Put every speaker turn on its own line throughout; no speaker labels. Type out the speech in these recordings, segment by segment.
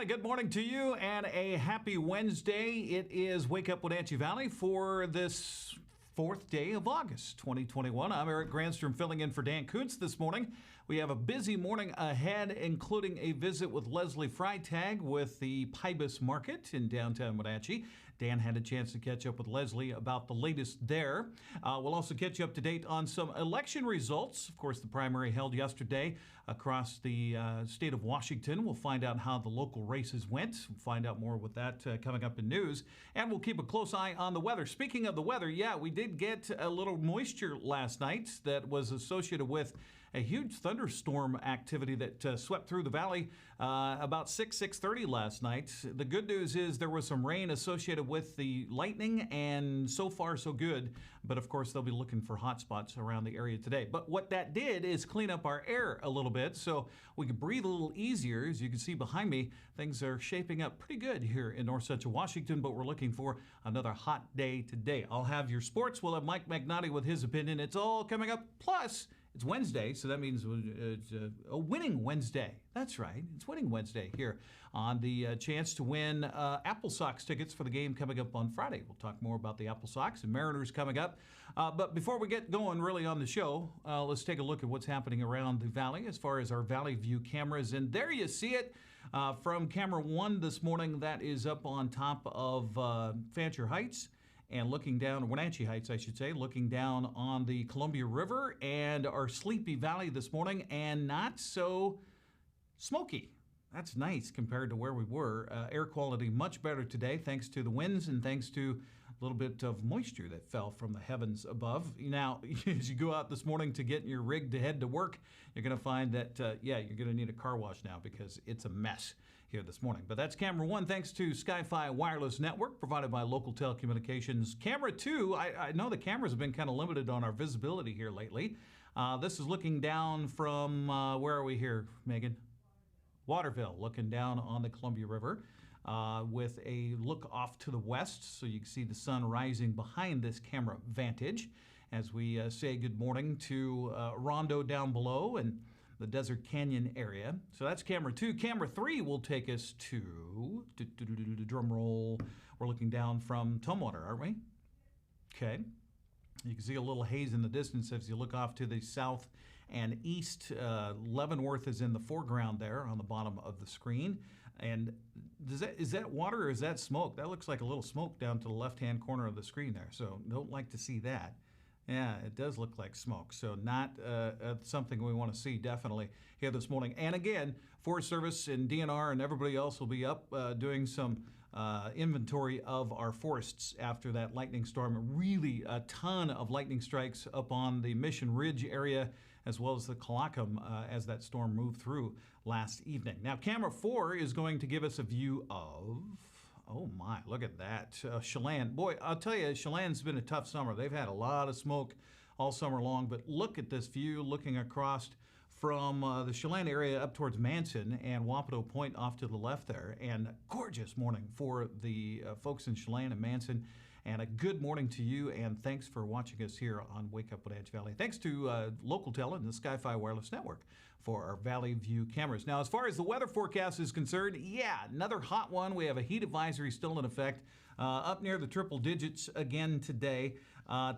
And a good morning to you and a happy Wednesday. It is Wake Up Wenatchee Valley for this fourth day of August 2021. I'm Eric Granstrom filling in for Dan Kuntz this morning. We have a busy morning ahead, including a visit with Leslie Freytag with the Pybus Market in downtown Wenatchee. Dan had a chance to catch up with Leslie about the latest there. We'll also catch you up to date on some election results. Of course, the primary held yesterday across the state of Washington. We'll find out how the local races went. We'll find out more with that coming up in news. And we'll keep a close eye on the weather. Speaking of the weather, we did get a little moisture last night that was associated with a huge thunderstorm activity that swept through the valley about 6:30 last night. The good news is there was some rain associated with the lightning, and so far so good. But of course, they'll be looking for hot spots around the area today. But what that did is clean up our air a little bit so we could breathe a little easier. As you can see behind me, things are shaping up pretty good here in North Central Washington, but we're looking for another hot day today. I'll have your sports. We'll have Mike Magnotti with his opinion. It's all coming up. Plus, it's Wednesday, so that means it's a winning Wednesday. That's right. It's winning Wednesday here on the chance to win Apple Sox tickets for the game coming up on Friday. We'll talk more about the Apple Sox and Mariners coming up. But before we get going really on the show, let's take a look at what's happening around the valley as far as our Valley View cameras. And there you see it from camera 1 this morning. That is up on top of Fancher Heights. And looking down, Wenatchee Heights, I should say, looking down on the Columbia River and our Sleepy Valley this morning, and not so smoky. That's nice compared to where we were. Air quality much better today thanks to the winds and thanks to a little bit of moisture that fell from the heavens above. Now, as you go out this morning to get in your rig to head to work, you're going to find that, you're going to need a car wash now because it's a mess here this morning. But that's camera 1, thanks to Sky-Fi Wireless Network, provided by Local Telecommunications. Camera 2, I know the cameras have been kind of limited on our visibility here lately. This is looking down from, where are we here, Megan? Waterville, looking down on the Columbia River with a look off to the west, so you can see the sun rising behind this camera vantage as we say good morning to Rondo down below and the Desert Canyon area. So that's camera 2. Camera 3 will take us to, drum roll, we're looking down from Tumwater, aren't we? Okay. You can see a little haze in the distance as you look off to the south and east. Leavenworth is in the foreground there on the bottom of the screen. And is that water or is that smoke? That looks like a little smoke down to the left-hand corner of the screen there. So don't like to see that. Yeah, it does look like smoke. So not something we want to see definitely here this morning. And again, Forest Service and DNR and everybody else will be up doing some inventory of our forests after that lightning storm. Really a ton of lightning strikes up on the Mission Ridge area as well as the Kalakam as that storm moved through last evening. Now, camera 4 is going to give us a view of... Oh my, look at that. Chelan. Boy, I'll tell you, Chelan's been a tough summer. They've had a lot of smoke all summer long, but look at this view looking across from the Chelan area up towards Manson and Wapato Point off to the left there. And gorgeous morning for the folks in Chelan and Manson. And a good morning to you, and thanks for watching us here on Wake Up Wenatchee Valley. Thanks to Local Tele and the Sky-Fi Wireless Network for our Valley View cameras. Now, as far as the weather forecast is concerned, another hot one. We have a heat advisory still in effect up near the triple digits again today.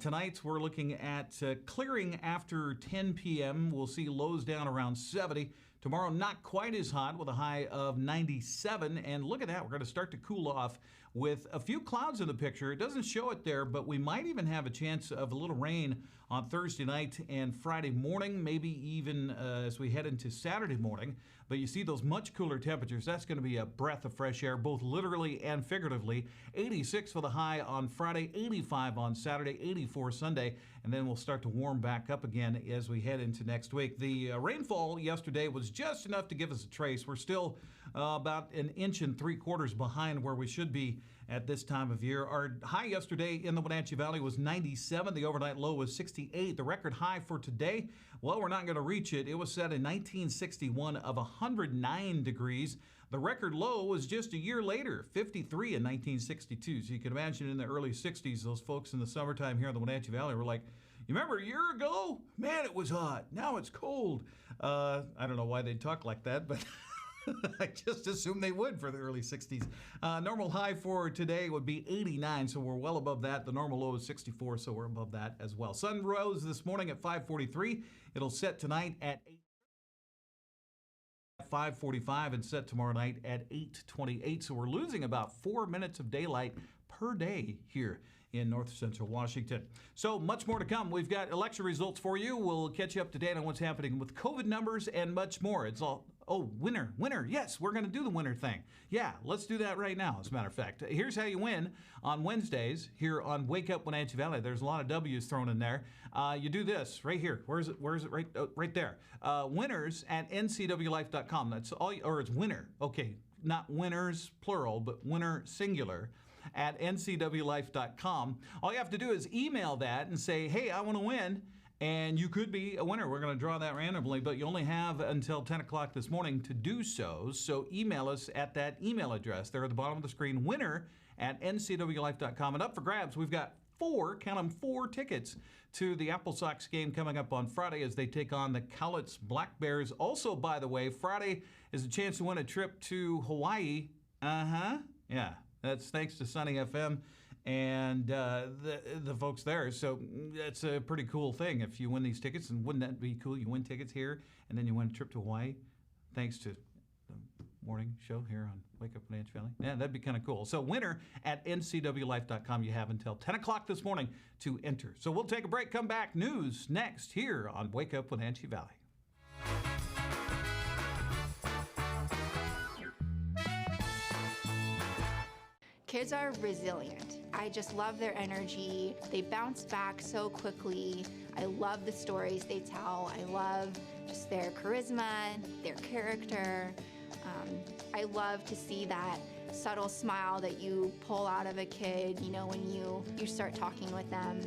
Tonight, we're looking at clearing after 10 p.m. We'll see lows down around 70. Tomorrow, not quite as hot with a high of 97. And look at that. We're going to start to cool off with a few clouds in the picture. It doesn't show it there, but we might even have a chance of a little rain on Thursday night and Friday morning, maybe even as we head into Saturday morning. But you see those much cooler temperatures. That's going to be a breath of fresh air, both literally and figuratively. 86 for the high on Friday, 85 on Saturday, 84 Sunday, and then we'll start to warm back up again as we head into next week. The rainfall yesterday was just enough to give us a trace. We're still about 1 3/4 inches behind where we should be at this time of year. Our high yesterday in the Wenatchee Valley was 97. The overnight low was 68. The record high for today, well, we're not going to reach it. It was set in 1961 of 109 degrees. The record low was just a year later, 53 in 1962. So you can imagine in the early 60s, those folks in the summertime here in the Wenatchee Valley were like, you remember a year ago? Man, it was hot. Now it's cold. I don't know why they talk like that, but I just assumed they would for the early 60s. Normal high for today would be 89, so we're well above that. The normal low is 64, so we're above that as well. Sun rose this morning at 5:43. It'll set tonight at 5:45 and set tomorrow night at 8:28. So we're losing about 4 minutes of daylight per day here in north central Washington. So much more to come. We've got election results for you. We'll catch you up to date on what's happening with COVID numbers and much more. It's all, winner. Yes, we're going to do the winner thing. Yeah, let's do that right now, as a matter of fact. Here's how you win on Wednesdays here on Wake Up Wenatchee Valley. There's a lot of W's thrown in there. You do this right here. Where is it? Right, right there. Winners at ncwlife.com. That's all, or it's winner. Okay, not winners, plural, but winner, singular, at ncwlife.com. All you have to do is email that and say, hey, I want to win, and you could be a winner. We're going to draw that randomly, but you only have until 10 o'clock this morning to do so. So email us at that email address there at the bottom of the screen, winner at ncwlife.com. And up for grabs, we've got four tickets to the Apple Sox game coming up on Friday as they take on the Cowlitz Black Bears. Also, by the way, Friday is a chance to win a trip to Hawaii. Yeah. That's thanks to Sunny FM and the folks there. So that's a pretty cool thing if you win these tickets. And wouldn't that be cool? You win tickets here, and then you win a trip to Hawaii thanks to the morning show here on Wake Up Wenatchee Valley. Yeah, that'd be kind of cool. So winner at ncwlife.com. You have until 10 o'clock this morning to enter. So we'll take a break, come back. News next here on Wake Up Wenatchee Valley.
Kids are resilient. I just love their energy. They bounce back so quickly. I love the stories they tell. I love just their charisma, their character. I love to see that subtle smile that you pull out of a kid, when you start talking with them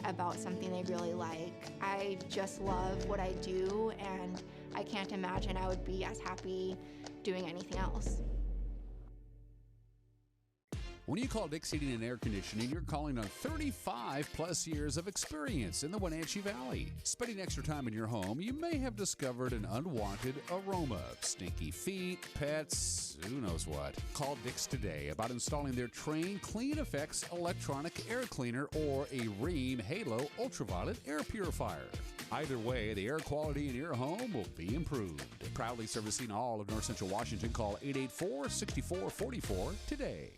about something they really like. I just love what I do, and I can't imagine I would be as happy doing anything else.
When you call Dick's Heating and Air Conditioning, you're calling on 35 plus years of experience in the Wenatchee Valley. Spending extra time in your home, you may have discovered an unwanted aroma. Stinky feet, pets, who knows what. Call Dick's today about installing their Train Clean Effects electronic air cleaner or a Rheem Halo ultraviolet air purifier. Either way, the air quality in your home will be improved. Proudly servicing all of north central Washington, call 884-6444 today.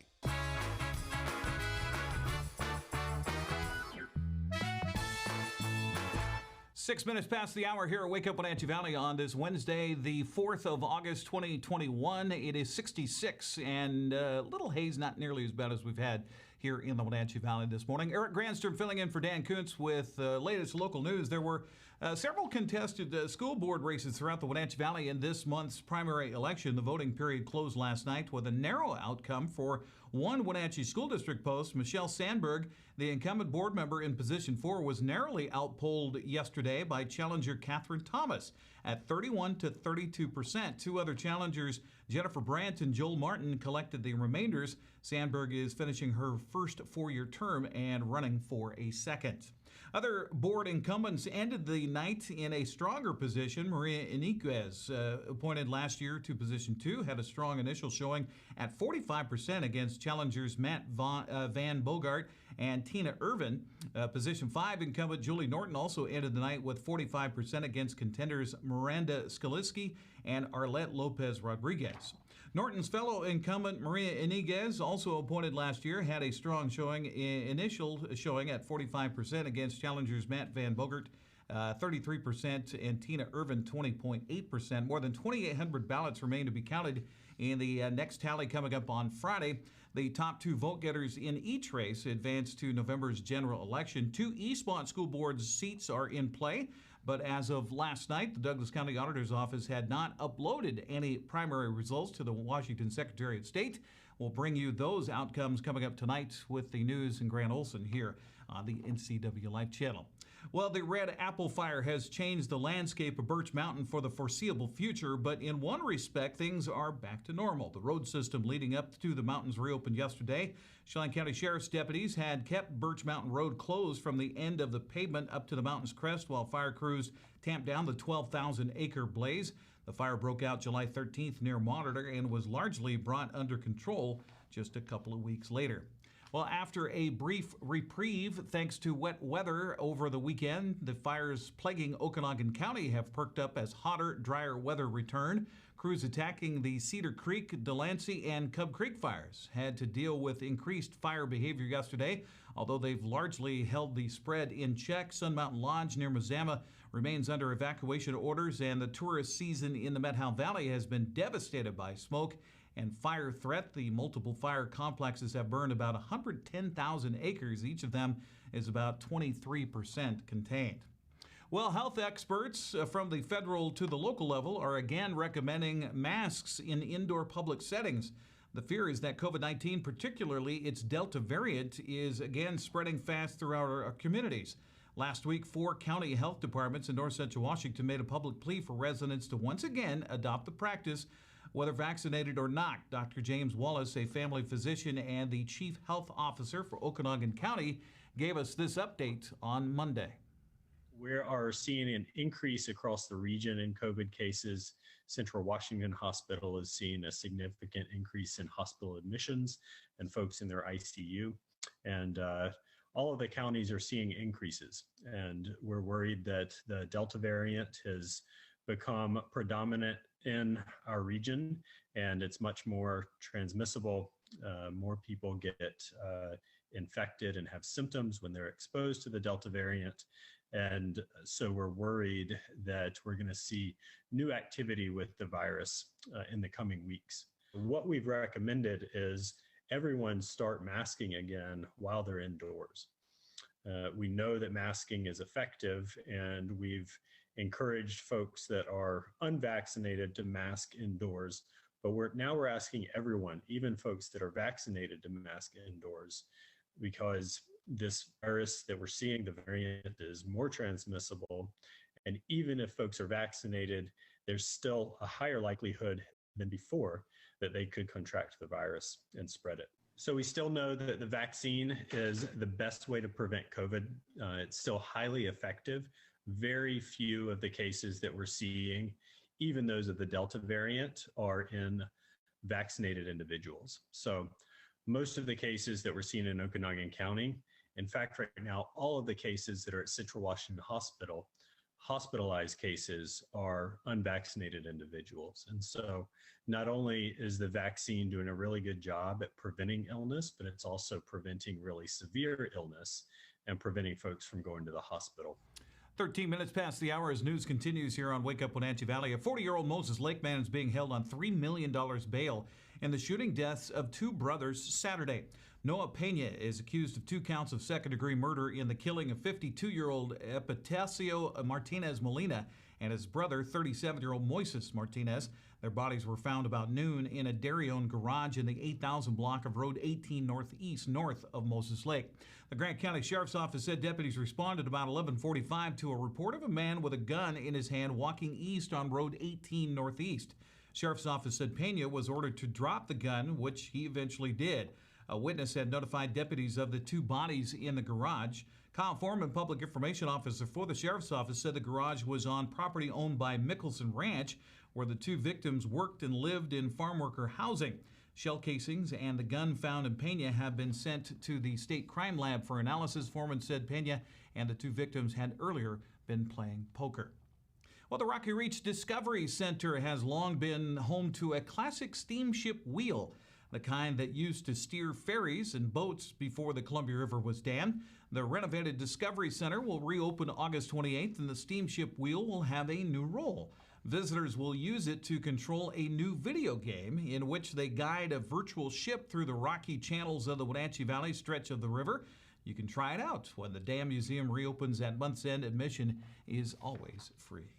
6 minutes past the hour here at Wake Up Wenatchee Valley on this Wednesday, the 4th of August, 2021. It is 66 and a little haze, not nearly as bad as we've had here in the Wenatchee Valley this morning. Eric Granstrom filling in for Dan Kuntz with latest local news. There were several contested school board races throughout the Wenatchee Valley in this month's primary election. The voting period closed last night with a narrow outcome for one Wenatchee School District post. Michelle Sandberg, the incumbent board member in position 4, was narrowly outpolled yesterday by challenger Catherine Thomas at 31 to 32%. Two other challengers, Jennifer Brandt and Joel Martin, collected the remainders. Sandberg is finishing her first 4-year term and running for a second. Other board incumbents ended the night in a stronger position. Maria Iniguez, appointed last year to position 2, had a strong initial showing at 45% against challengers Matt Van Bogart and Tina Irvin. Position 5 incumbent Julie Norton also ended the night with 45% against contenders Miranda Skaliski and Arlette Lopez Rodriguez. Norton's fellow incumbent Maria Iniguez, also appointed last year, had a strong initial showing at 45% against challengers Matt Van Bogart, 33%, and Tina Irvin, 20.8%. More than 2,800 ballots remain to be counted in the next tally coming up on Friday. The top 2 vote-getters in each race advance to November's general election. 2 Eastmont School Board seats are in play. But as of last night, the Douglas County Auditor's Office had not uploaded any primary results to the Washington Secretary of State. We'll bring you those outcomes coming up tonight with the news and Grant Olson here on the NCW Life channel. Well, the red apple fire has changed the landscape of Birch Mountain for the foreseeable future, but in one respect, things are back to normal. The road system leading up to the mountains reopened yesterday. Chelan County Sheriff's deputies had kept Birch Mountain Road closed from the end of the pavement up to the mountain's crest while fire crews tamped down the 12,000-acre blaze. The fire broke out July 13th near Monitor and was largely brought under control just a couple of weeks later. Well, after a brief reprieve thanks to wet weather over the weekend, the fires plaguing Okanagan County have perked up as hotter, drier weather returned. Crews attacking the Cedar Creek, Delancey, and Cub Creek fires had to deal with increased fire behavior yesterday. Although they've largely held the spread in check, Sun Mountain Lodge near Mazama remains under evacuation orders, and the tourist season in the Methow Valley has been devastated by smoke and fire threat. The multiple fire complexes have burned about 110,000 acres. Each of them is about 23% contained. Well, health experts from the federal to the local level are again recommending masks in indoor public settings. The fear is that COVID-19, particularly its Delta variant, is again spreading fast throughout our communities. Last week, 4 county health departments in north central Washington made a public plea for residents to once again adopt the practice, whether vaccinated or not. Dr. James Wallace, a family physician and the chief health officer for Okanagan County, gave us this update on Monday.
We are seeing an increase across the region in COVID cases. Central Washington Hospital is seeing a significant increase in hospital admissions and folks in their ICU. And all of the counties are seeing increases. And we're worried that the Delta variant has become predominant in our region, and it's much more transmissible. More people get infected and have symptoms when they're exposed to the Delta variant. And so we're worried that we're going to see new activity with the virus in the coming weeks. What we've recommended is everyone start masking again while they're indoors. We know that masking is effective, and we've encouraged folks that are unvaccinated to mask indoors. But we're asking everyone, even folks that are vaccinated, to mask indoors, because this virus that we're seeing, the variant, is more transmissible. And even if folks are vaccinated, there's still a higher likelihood than before that they could contract the virus and spread it. So we still know that the vaccine is the best way to prevent COVID. It's still highly effective. Very few of the cases that we're seeing, even those of the Delta variant, are in vaccinated individuals. So most of the cases that we're seeing in Okanagan County, in fact, right now, all of the cases that are at Central Washington Hospital, hospitalized cases, are unvaccinated individuals. And so not only is the vaccine doing a really good job at preventing illness, but it's also preventing really severe illness and preventing folks from going to the hospital.
13 minutes past the hour as news continues here on Wake Up Wenatchee Valley. A 40-year-old Moses Lake man is being held on $3 million bail in the shooting deaths of 2 brothers Saturday. Noah Pena is accused of 2 counts of second-degree murder in the killing of 52-year-old Epitacio Martinez Molina and his brother, 37-year-old Moises Martinez. Their bodies were found about noon in a dairy-owned garage in the 8,000 block of Road 18 Northeast, north of Moses Lake. The Grant County Sheriff's Office said deputies responded about 11:45 to a report of a man with a gun in his hand walking east on Road 18 Northeast. Sheriff's Office said Pena was ordered to drop the gun, which he eventually did. A witness had notified deputies of the 2 bodies in the garage. Kyle Foreman, public information officer for the Sheriff's Office, said the garage was on property owned by Mickelson Ranch, where the 2 victims worked and lived in farm worker housing. Shell casings and the gun found in Pena have been sent to the state crime lab for analysis. Foreman said Pena and the 2 victims had earlier been playing poker. Well, the Rocky Reach Discovery Center has long been home to a classic steamship wheel, the kind that used to steer ferries and boats before the Columbia River was dammed. The renovated Discovery Center will reopen August 28th, and the steamship wheel will have a new role. Visitors will use it to control a new video game in which they guide a virtual ship through the rocky channels of the Wenatchee Valley stretch of the river. You can try it out when the Dam Museum reopens at month's end. Admission is always free.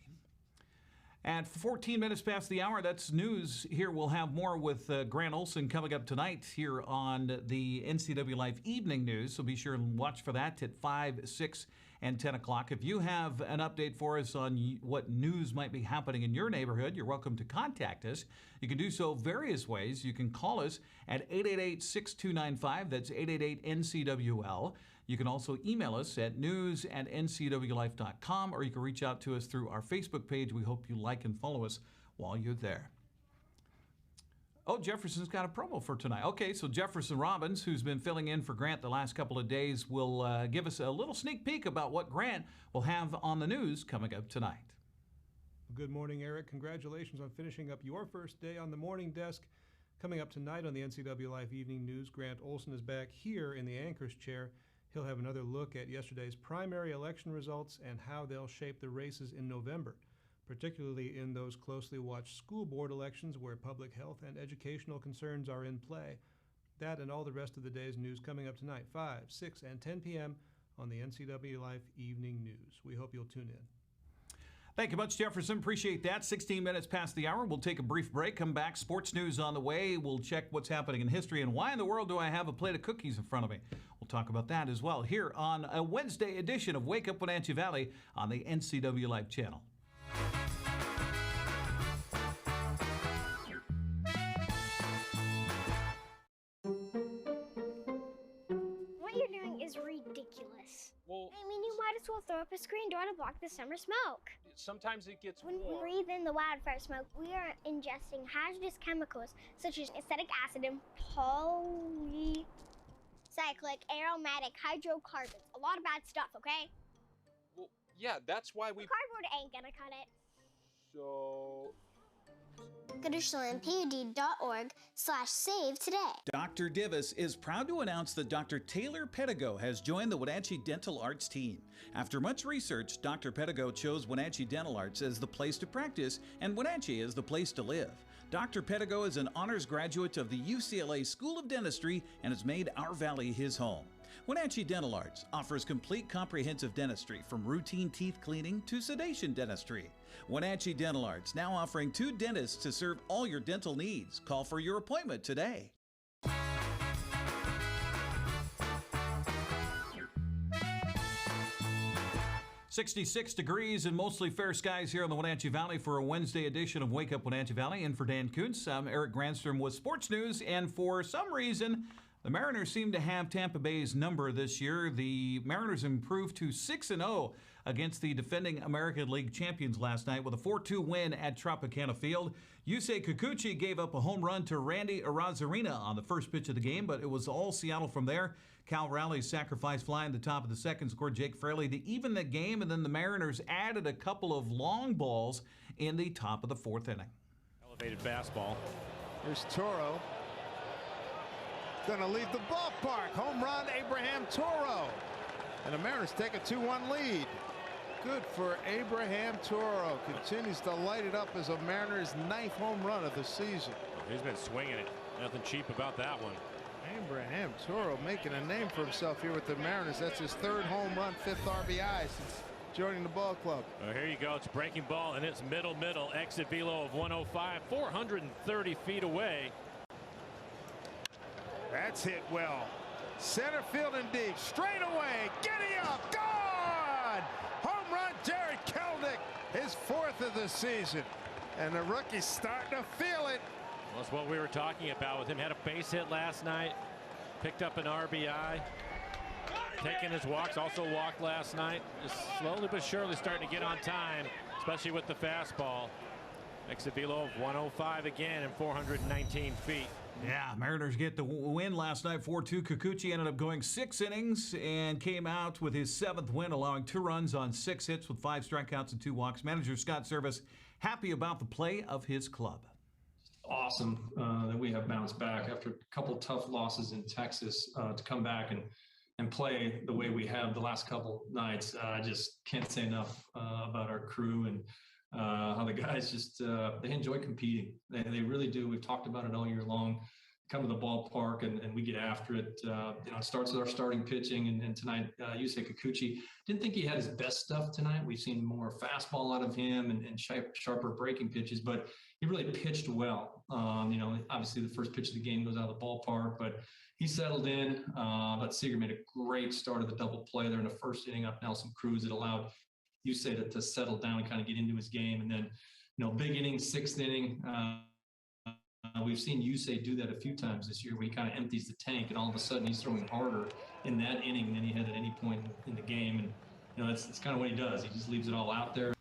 At 14 minutes past the hour, that's news. Here we'll have more with Grant Olson coming up tonight here on the NCW Life Evening News. So be sure and watch for that at 5, 6, and 10 o'clock. If you have an update for us on what news might be happening in your neighborhood, you're welcome to contact us. You can do so various ways. You can call us at 888-6295. That's 888-NCWL. You can also email us at news@ncwlife.com, or you can reach out to us through our Facebook page. We hope you like and follow us while you're there. Oh, Jefferson's got a promo for tonight. Okay, so Jefferson Robbins, who's been filling in for Grant the last couple of days, will give us a little sneak peek about what Grant will have on the news coming up tonight.
Good morning, Eric. Congratulations on finishing up your first day on the morning desk. Coming up tonight on the NCW Life Evening News, Grant Olson is back here in the anchor's chair. He'll have another look at yesterday's primary election results and how they'll shape the races in November, particularly in those closely watched school board elections where public health and educational concerns are in play. That and all the rest of the day's news coming up tonight, 5, 6, and 10 p.m. on the NCW Life Evening News. We hope you'll tune in.
Thank you much, Jefferson. Appreciate that. 16 minutes past the hour. We'll take a brief break, come back. Sports news on the way. We'll check what's happening in history and why in the world do I have a plate of cookies in front of me. We'll talk about that as well here on a Wednesday edition of Wake Up Wenatchee Valley on the NCW Life channel.
What you're doing is ridiculous.
Well,
I mean, you might as well throw up a screen door to block the summer smoke.
sometimes it gets
When we
warm.
breathe in the wildfire smoke, we are ingesting hazardous chemicals such as acetic acid and polycyclic aromatic hydrocarbons. A lot of bad stuff, okay?
Well, yeah, that's why we...
Cardboard ain't gonna cut it.
So...
Go to ShieldPUD.org/save today.
Dr. Divis is proud to announce that Dr. Taylor Pedigo has joined the Wenatchee Dental Arts team. After much research, Dr. Pedigo chose Wenatchee Dental Arts as the place to practice and Wenatchee as the place to live. Dr. Pedigo is an honors graduate of the UCLA School of Dentistry and has made our valley his home. Wenatchee Dental Arts offers complete comprehensive dentistry from routine teeth cleaning to sedation dentistry. Wenatchee Dental Arts now offering 2 dentists to serve all your dental needs. Call for your appointment today. 66 degrees and mostly fair skies here in the Wenatchee Valley for a Wednesday edition of Wake Up Wenatchee Valley. And for Dan Kuntz, I'm Eric Granstrom with Sports News. And for some reason, the Mariners seem to have Tampa Bay's number this year. The Mariners improved to 6-0 against the defending American League champions last night with a 4-2 win at Tropicana Field. Yusei Kikuchi gave up a home run to Randy Arozarena on the first pitch of the game, but it was all Seattle from there. Cal Rowley's sacrifice fly in the top of the second scored Jake Fraley to even the game, and then the Mariners added a couple of long balls in the top of the 4th inning.
Elevated fastball.
Here's Toro. Going to leave the ballpark. Home run, Abraham Toro. And the Mariners take a 2-1 lead. Good for Abraham Toro. Continues to light it up as a Mariners' 9th home run of the season.
He's been swinging it. Nothing cheap about that one.
Abraham Toro making a name for himself here with the Mariners. That's his 3rd home run, 5th RBI since joining the ball club.
Here you go. It's breaking ball, and it's middle. Exit velo of 105, 430 feet away.
That's hit well. Center field and deep. Straight away. Giddy up. Gone! Home run, Jared Kelnick. His 4th of the season. And the rookie's starting to feel it.
Well, that's what we were talking about with him. Had a base hit last night. Picked up an RBI. Taking his walks. Also walked last night. Just slowly but surely starting to get on time, especially with the fastball. Exit velo of 105 again and 419 feet.
Yeah, Mariners get the win last night, 4-2. Kikuchi ended up going 6 innings and came out with his 7th win, allowing 2 runs on 6 hits with 5 strikeouts and 2 walks. Manager Scott Service happy about the play of his club.
Awesome that we have bounced back after a couple tough losses in Texas to come back and play the way we have the last couple nights. I just can't say enough about our crew and how the guys just they enjoy competing. They really do. We've talked about it all year long. Come to the ballpark and we get after it. It starts with our starting pitching, and tonight Yusei Kikuchi didn't think he had his best stuff tonight. We've seen more fastball out of him and sharper breaking pitches, but he really pitched well. Obviously the first pitch of the game goes out of the ballpark, but he settled in. But Seager made a great start of the double play there in the first inning up Nelson Cruz. It allowed Yusei to settle down and kind of get into his game, and then big inning, 6th inning. We've seen Yusei do that a few times this year where he kind of empties the tank and all of a sudden he's throwing harder in that inning than he had at any point in the game. And, that's kind of what he does. He just leaves it all out there.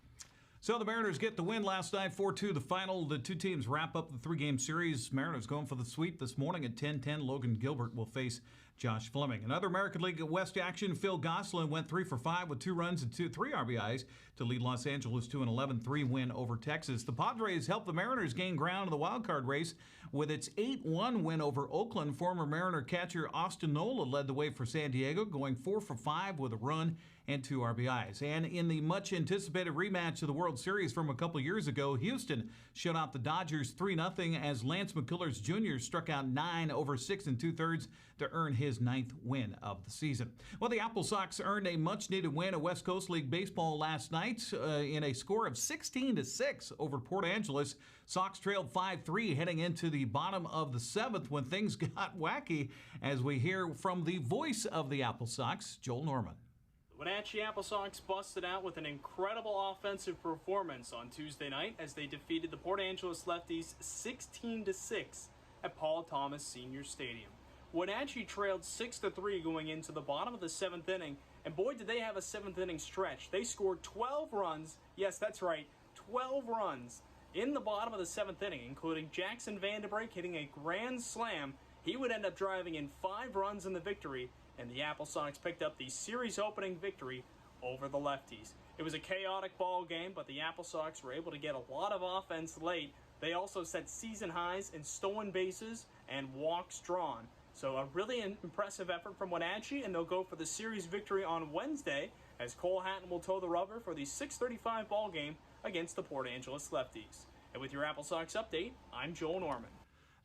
So the Mariners get the win last night, 4-2 the final. The two teams wrap up the three-game series. Mariners going for the sweep this morning at 10:10. Logan Gilbert will face Josh Fleming. Another American League West action, Phil Gosselin went 3 for 5 with 2 runs and 3 RBIs to lead Los Angeles to an 11-3 win over Texas. The Padres helped the Mariners gain ground in the wild card race with its 8-1 win over Oakland. Former Mariner catcher Austin Nola led the way for San Diego, going 4 for 5 with a run and 2 RBIs. And in the much-anticipated rematch of the World Series from a couple years ago, Houston shut out the Dodgers 3-0 as Lance McCullers Jr. struck out 9 over 6 2/3 to earn his 9th win of the season. Well, the Apple Sox earned a much-needed win at West Coast League Baseball last night in a score of 16-6 over Port Angeles. Sox trailed 5-3 heading into the bottom of the 7th when things got wacky, as we hear from the voice of the Apple Sox, Joel Norman.
The Wenatchee Apple Sox busted out with an incredible offensive performance on Tuesday night as they defeated the Port Angeles Lefties 16-6 at Paul Thomas Senior Stadium. Wenatchee trailed 6-3 going into the bottom of the 7th inning, and boy did they have a 7th inning stretch. They scored 12 runs, yes that's right, 12 runs in the bottom of the 7th inning, including Jackson Vanderbrink hitting a grand slam. He would end up driving in 5 runs in the victory, and the Apple Sox picked up the series opening victory over the Lefties. It was a chaotic ball game, but the Apple Sox were able to get a lot of offense late. They also set season highs in stolen bases and walks drawn. So a really impressive effort from Wenatchee, and they'll go for the series victory on Wednesday as Cole Hatton will toe the rubber for the 6:35 ball game against the Port Angeles Lefties. And with your Apple Sox update, I'm Joel Norman.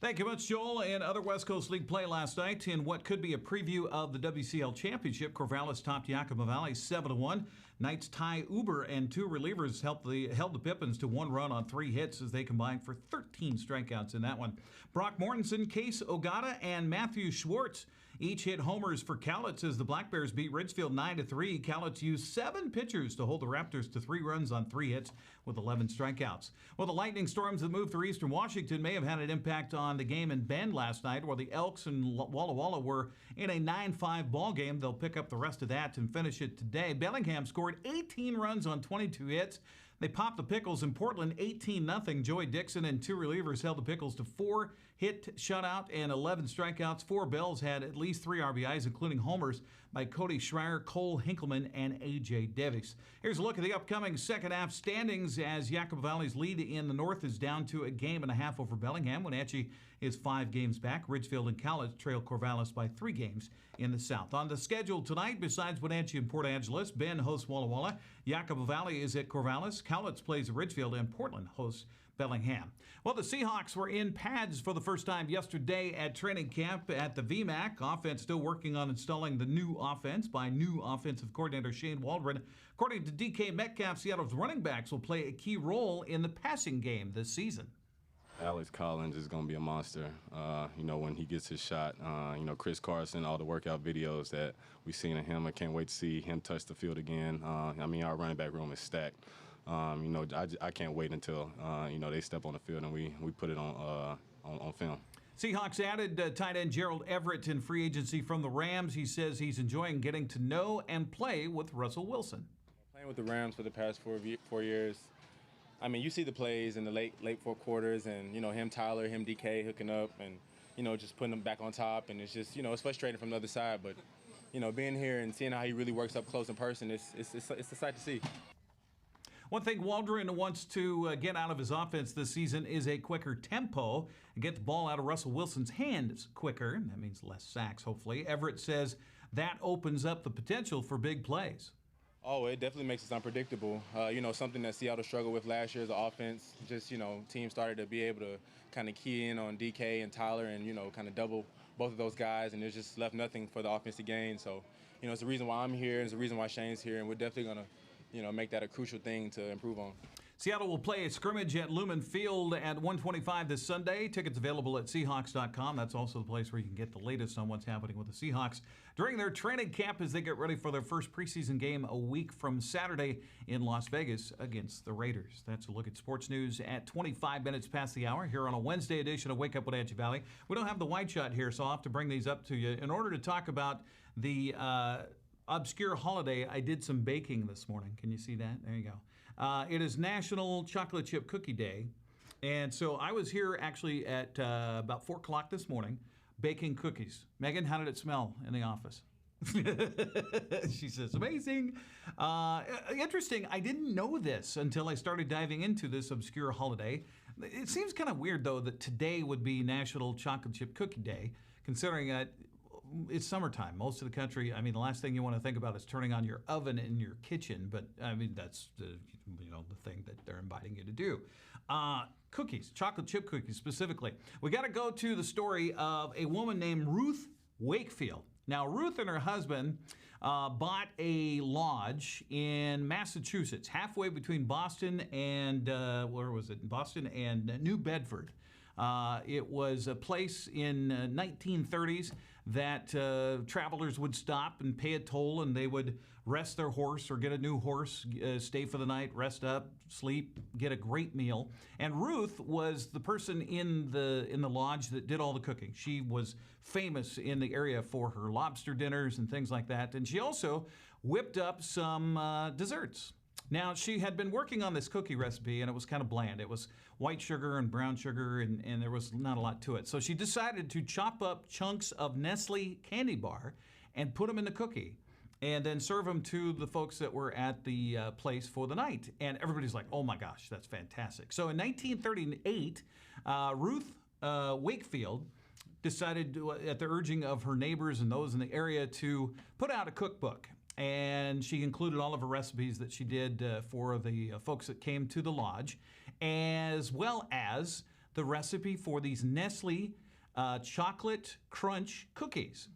Thank you much, Joel. And other West Coast League play last night in what could be a preview of the WCL Championship. Corvallis topped Yakima Valley 7-1. Knights Ty Uber and 2 relievers held the Pippins to 1 run on 3 hits as they combined for 13 strikeouts in that one. Brock Mortensen, Case Ogata, and Matthew Schwartz each hit homers for Cowlitz as the Black Bears beat Ridgefield 9-3. Cowlitz used 7 pitchers to hold the Raptors to 3 runs on 3 hits with 11 strikeouts. Well, the lightning storms that moved through eastern Washington may have had an impact on the game in Bend last night, where the Elks and Walla Walla were in a 9-5 ball game. They'll pick up the rest of that and finish it today. Bellingham scored 18 runs on 22 hits. They popped the Pickles in Portland 18-0. Joey Dixon and 2 relievers held the Pickles to 4 hit shutout and 11 strikeouts. 4 Bells had at least 3 RBIs, including homers by Cody Schreier, Cole Hinkleman, and A.J. Davis. Here's a look at the upcoming second half standings as Yakima Valley's lead in the north is down to a game and a half over Bellingham. Wenatchee is 5 games back. Ridgefield and Cowlitz trail Corvallis by 3 games in the south. On the schedule tonight, besides Wenatchee and Port Angeles, Bend hosts Walla Walla. Yakima Valley is at Corvallis. Cowlitz plays Ridgefield, and Portland hosts Bellingham. Well, the Seahawks were in pads for the first time yesterday at training camp at the VMAC. Offense still working on installing the new offense by new offensive coordinator Shane Waldron. According to DK Metcalf, Seattle's running backs will play a key role in the passing game this season.
Alex Collins is going to be a monster, when he gets his shot. Chris Carson, all the workout videos that we've seen of him, I can't wait to see him touch the field again. Our running back room is stacked. I can't wait until, they step on the field and we put it on film.
Seahawks added tight end Gerald Everett in free agency from the Rams. He says he's enjoying getting to know and play with Russell Wilson.
Playing with the Rams for the past 4 years, you see the plays in the late 4 quarters and, him, Tyler, him, DK hooking up and, just putting them back on top. And it's just, it's frustrating from the other side. But, being here and seeing how he really works up close in person, it's a sight to see.
One thing Waldron wants to get out of his offense this season is a quicker tempo and get the ball out of Russell Wilson's hands quicker. That means less sacks, hopefully. Everett says that opens up the potential for big plays.
Oh, it definitely makes us unpredictable. Something that Seattle struggled with last year's offense. Just, teams started to be able to kind of key in on DK and Tyler and, kind of double both of those guys, and it just left nothing for the offense to gain. So, it's the reason why I'm here, it's the reason why Shane's here, and we're definitely going to make that a crucial thing to improve on.
Seattle will play a scrimmage at Lumen Field at 1:25 this Sunday. Tickets available at Seahawks.com. That's also the place where you can get the latest on what's happening with the Seahawks during their training camp as they get ready for their first preseason game a week from Saturday in Las Vegas against the Raiders. That's a look at sports news at 25 minutes past the hour here on a Wednesday edition of Wake Up Wenatchee Valley. We don't have the white shot here, so I'll have to bring these up to you. In order to talk about the obscure holiday, I did some baking this morning. Can you see that? There you go. It is National Chocolate Chip Cookie Day. And so I was here actually at about 4 o'clock this morning baking cookies. Megan, how did it smell in the office? She says, amazing. Interesting. I didn't know this until I started diving into this obscure holiday. It seems kind of weird, though, that today would be National Chocolate Chip Cookie Day, considering that it's summertime. Most of the country, I mean, the last thing you want to think about is turning on your oven in your kitchen, but I mean, that's the thing that they're inviting you to do. Cookies, chocolate chip cookies specifically. We got to go to the story of a woman named Ruth Wakefield. Now, Ruth and her husband bought a lodge in Massachusetts, halfway between Boston and, where was it? Boston and New Bedford. It was a place in 1930s that travelers would stop and pay a toll, and they would rest their horse or get a new horse, stay for the night, rest up, sleep, get a great meal. And Ruth was the person in the lodge that did all the cooking. She was famous in the area for her lobster dinners and things like that. And she also whipped up some desserts. Now, she had been working on this cookie recipe, and it was kind of bland. It was white sugar and brown sugar, and there was not a lot to it. So she decided to chop up chunks of Nestle candy bar and put them in the cookie, and then serve them to the folks that were at the place for the night. And everybody's like, oh my gosh, that's fantastic. So in 1938, Ruth Wakefield decided, at the urging of her neighbors and those in the area, to put out a cookbook. And she included all of her recipes that she did for the folks that came to the lodge, as well as the recipe for these Nestle chocolate crunch cookies.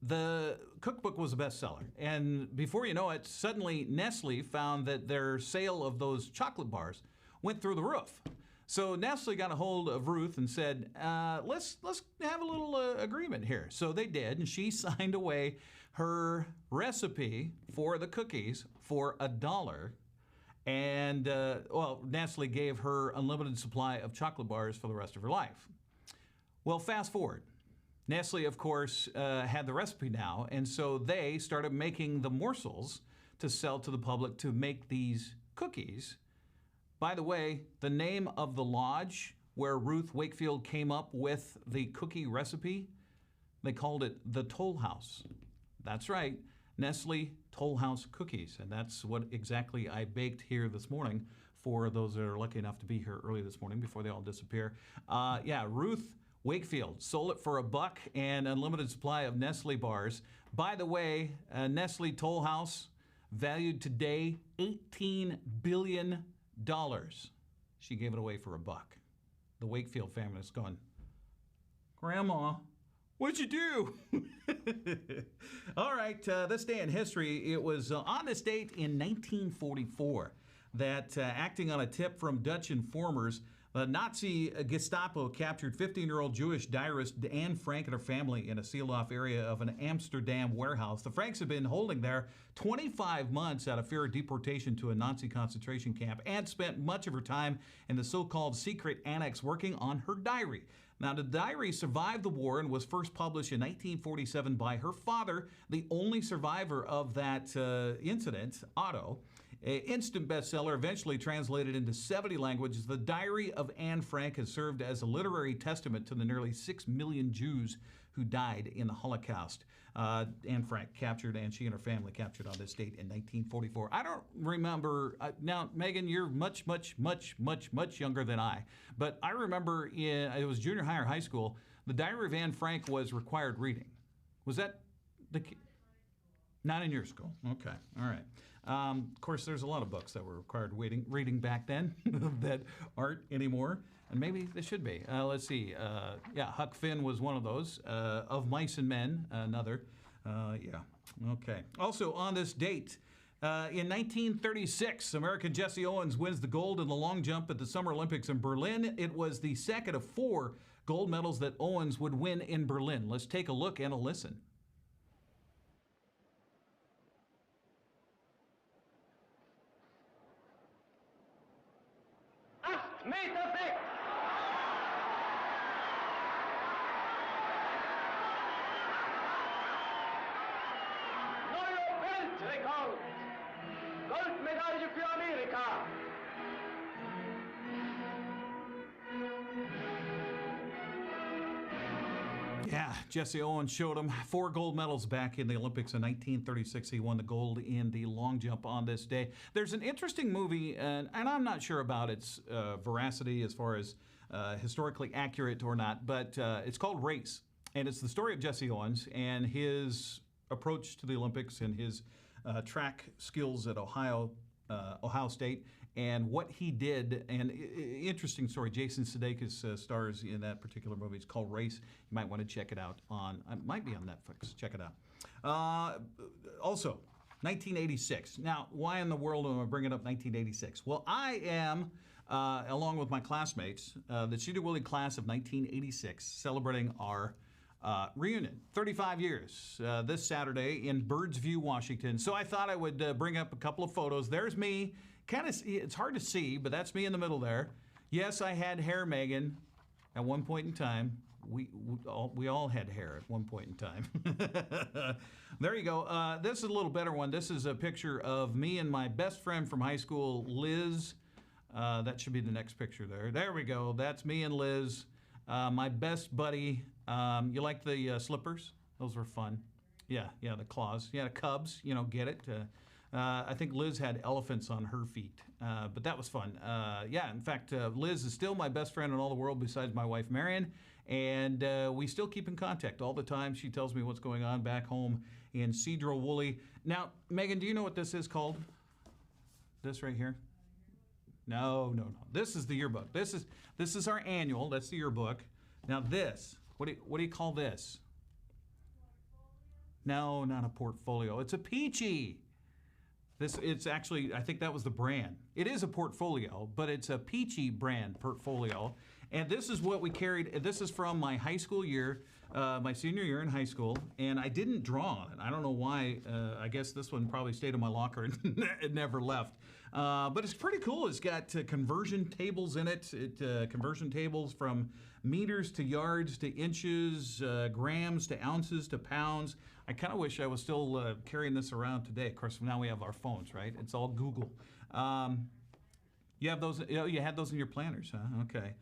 The cookbook was a bestseller, and before you know it, suddenly Nestle found that their sale of those chocolate bars went through the roof. So Nestle got a hold of Ruth and said, let's have a little agreement here. So they did, and she signed away her recipe for the cookies for $1. And, Nestle gave her unlimited supply of chocolate bars for the rest of her life. Well, fast forward. Nestle, of course, had the recipe now, and so they started making the morsels to sell to the public to make these cookies. By the way, the name of the lodge where Ruth Wakefield came up with the cookie recipe, they called it the Toll House. That's right, Nestle Toll House cookies, and that's what exactly I baked here this morning for those that are lucky enough to be here early this morning before they all disappear. Ruth Wakefield sold it for $1 and unlimited supply of Nestle bars. By the way, Nestle Toll House valued today $18 billion. She gave it away for $1. The Wakefield family is going, Grandma, what'd you do? All right, this day in history, it was on this date in 1944 that acting on a tip from Dutch informers, the Nazi Gestapo captured 15-year-old Jewish diarist Anne Frank and her family in a sealed-off area of an Amsterdam warehouse. The Franks had been holding there 25 months out of fear of deportation to a Nazi concentration camp and spent much of her time in the so-called secret annex working on her diary. Now, the diary survived the war and was first published in 1947 by her father, the only survivor of that incident, Otto. An instant bestseller, eventually translated into 70 languages, the Diary of Anne Frank has served as a literary testament to the nearly 6 million Jews who died in the Holocaust. Anne Frank captured, and she and her family captured on this date in 1944. I don't remember, now, Megan, you're much younger than I, but I remember it was junior high or high school, the Diary of Anne Frank was required reading. Was that not in your school? Okay, all right. Of course, there's a lot of books that were required reading back then that aren't anymore, and maybe they should be. Let's see. Huck Finn was one of those. Of Mice and Men, another. Okay. Also on this date, in 1936, American Jesse Owens wins the gold in the long jump at the Summer Olympics in Berlin. It was the second of 4 gold medals that Owens would win in Berlin. Let's take a look and a listen.
Meter weg! Neuer Weltrekord! Goldmedalje für Amerika!
Yeah, Jesse Owens showed him 4 gold medals back in the Olympics in 1936. He won the gold in the long jump on this day. There's an interesting movie, and I'm not sure about its veracity as far as historically accurate or not, but it's called Race, and it's the story of Jesse Owens and his approach to the Olympics and his track skills at Ohio State and what he did. And interesting story. Jason Sudeikis stars in that particular movie. It's called Race. You might want to check it out it might be on Netflix. Check it out. Also, 1986. Now, why in the world am I bringing up 1986? Well, I am, along with my classmates, the Cheetah Willie class of 1986, celebrating our reunion, 35 years, this Saturday in Birds View, Washington. So I thought I would bring up a couple of photos. There's me. It's hard to see, but that's me in the middle there. Yes, I had hair, Megan, at one point in time. We all had hair at one point in time. There you go. This is a little better one. This is a picture of me and my best friend from high school, Liz. That should be the next picture there. There we go. That's me and Liz. My best buddy. You like the slippers? Those were fun. Yeah, the claws. Yeah, the cubs, get it. I think Liz had elephants on her feet, but that was fun. In fact, Liz is still my best friend in all the world besides my wife, Marion, and we still keep in contact all the time. She tells me what's going on back home in Cedro Woolley. Now, Megan, do you know what this is called? This right here? No. This is the yearbook. This is our annual. That's the yearbook. Now this, what do you call this? No, not a portfolio. It's a peachy. It's actually, I think that was the brand. It is a portfolio, but it's a peachy brand portfolio. And this is what we carried. This is from my high school year, my senior year in high school, and I didn't draw on it. I don't know why. I guess this one probably stayed in my locker and it never left. But it's pretty cool. It's got conversion tables in it. Conversion tables from meters to yards to inches, grams to ounces to pounds. I kind of wish I was still carrying this around today. Of course, now we have our phones, right? It's all Google. You have those. You had those in your planners, huh? Okay.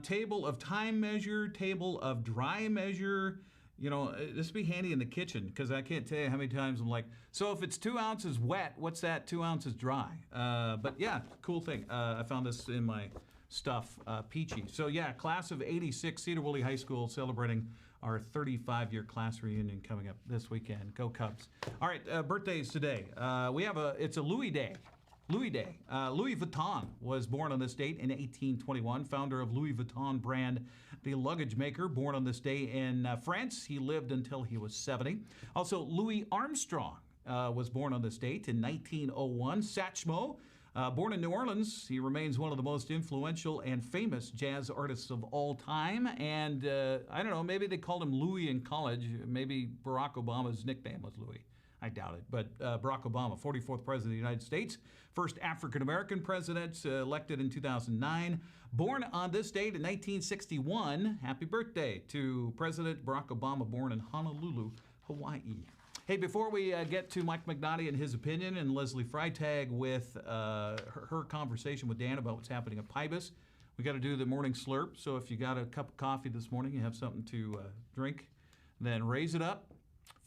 Table of time measure, table of dry measure. This would be handy in the kitchen because I can't tell you how many times I'm like, so if it's 2 ounces wet, what's that 2 ounces dry? But yeah, cool thing. I found this in my stuff, peachy. So yeah, class of 86, Cedar Woolley High School celebrating our 35-year class reunion coming up this weekend. Go Cubs. All right, birthdays today. It's a Louis Day. Louis Day. Louis Vuitton was born on this date in 1821, founder of Louis Vuitton brand, the luggage maker, born on this day in France. He lived until he was 70. Also, Louis Armstrong was born on this date in 1901. Satchmo, born in New Orleans, he remains one of the most influential and famous jazz artists of all time. And I don't know, maybe they called him Louis in college. Maybe Barack Obama's nickname was Louis. I doubt it. But Barack Obama, 44th President of the United States, first African-American president, elected in 2009. Born on this date in 1961. Happy birthday to President Barack Obama, born in Honolulu, Hawaii. Hey, before we get to Mike McNaughty and his opinion and Leslie Freytag with her conversation with Dan about what's happening at Pybus, we got to do the morning slurp. So if you got a cup of coffee this morning, you have something to drink, then raise it up.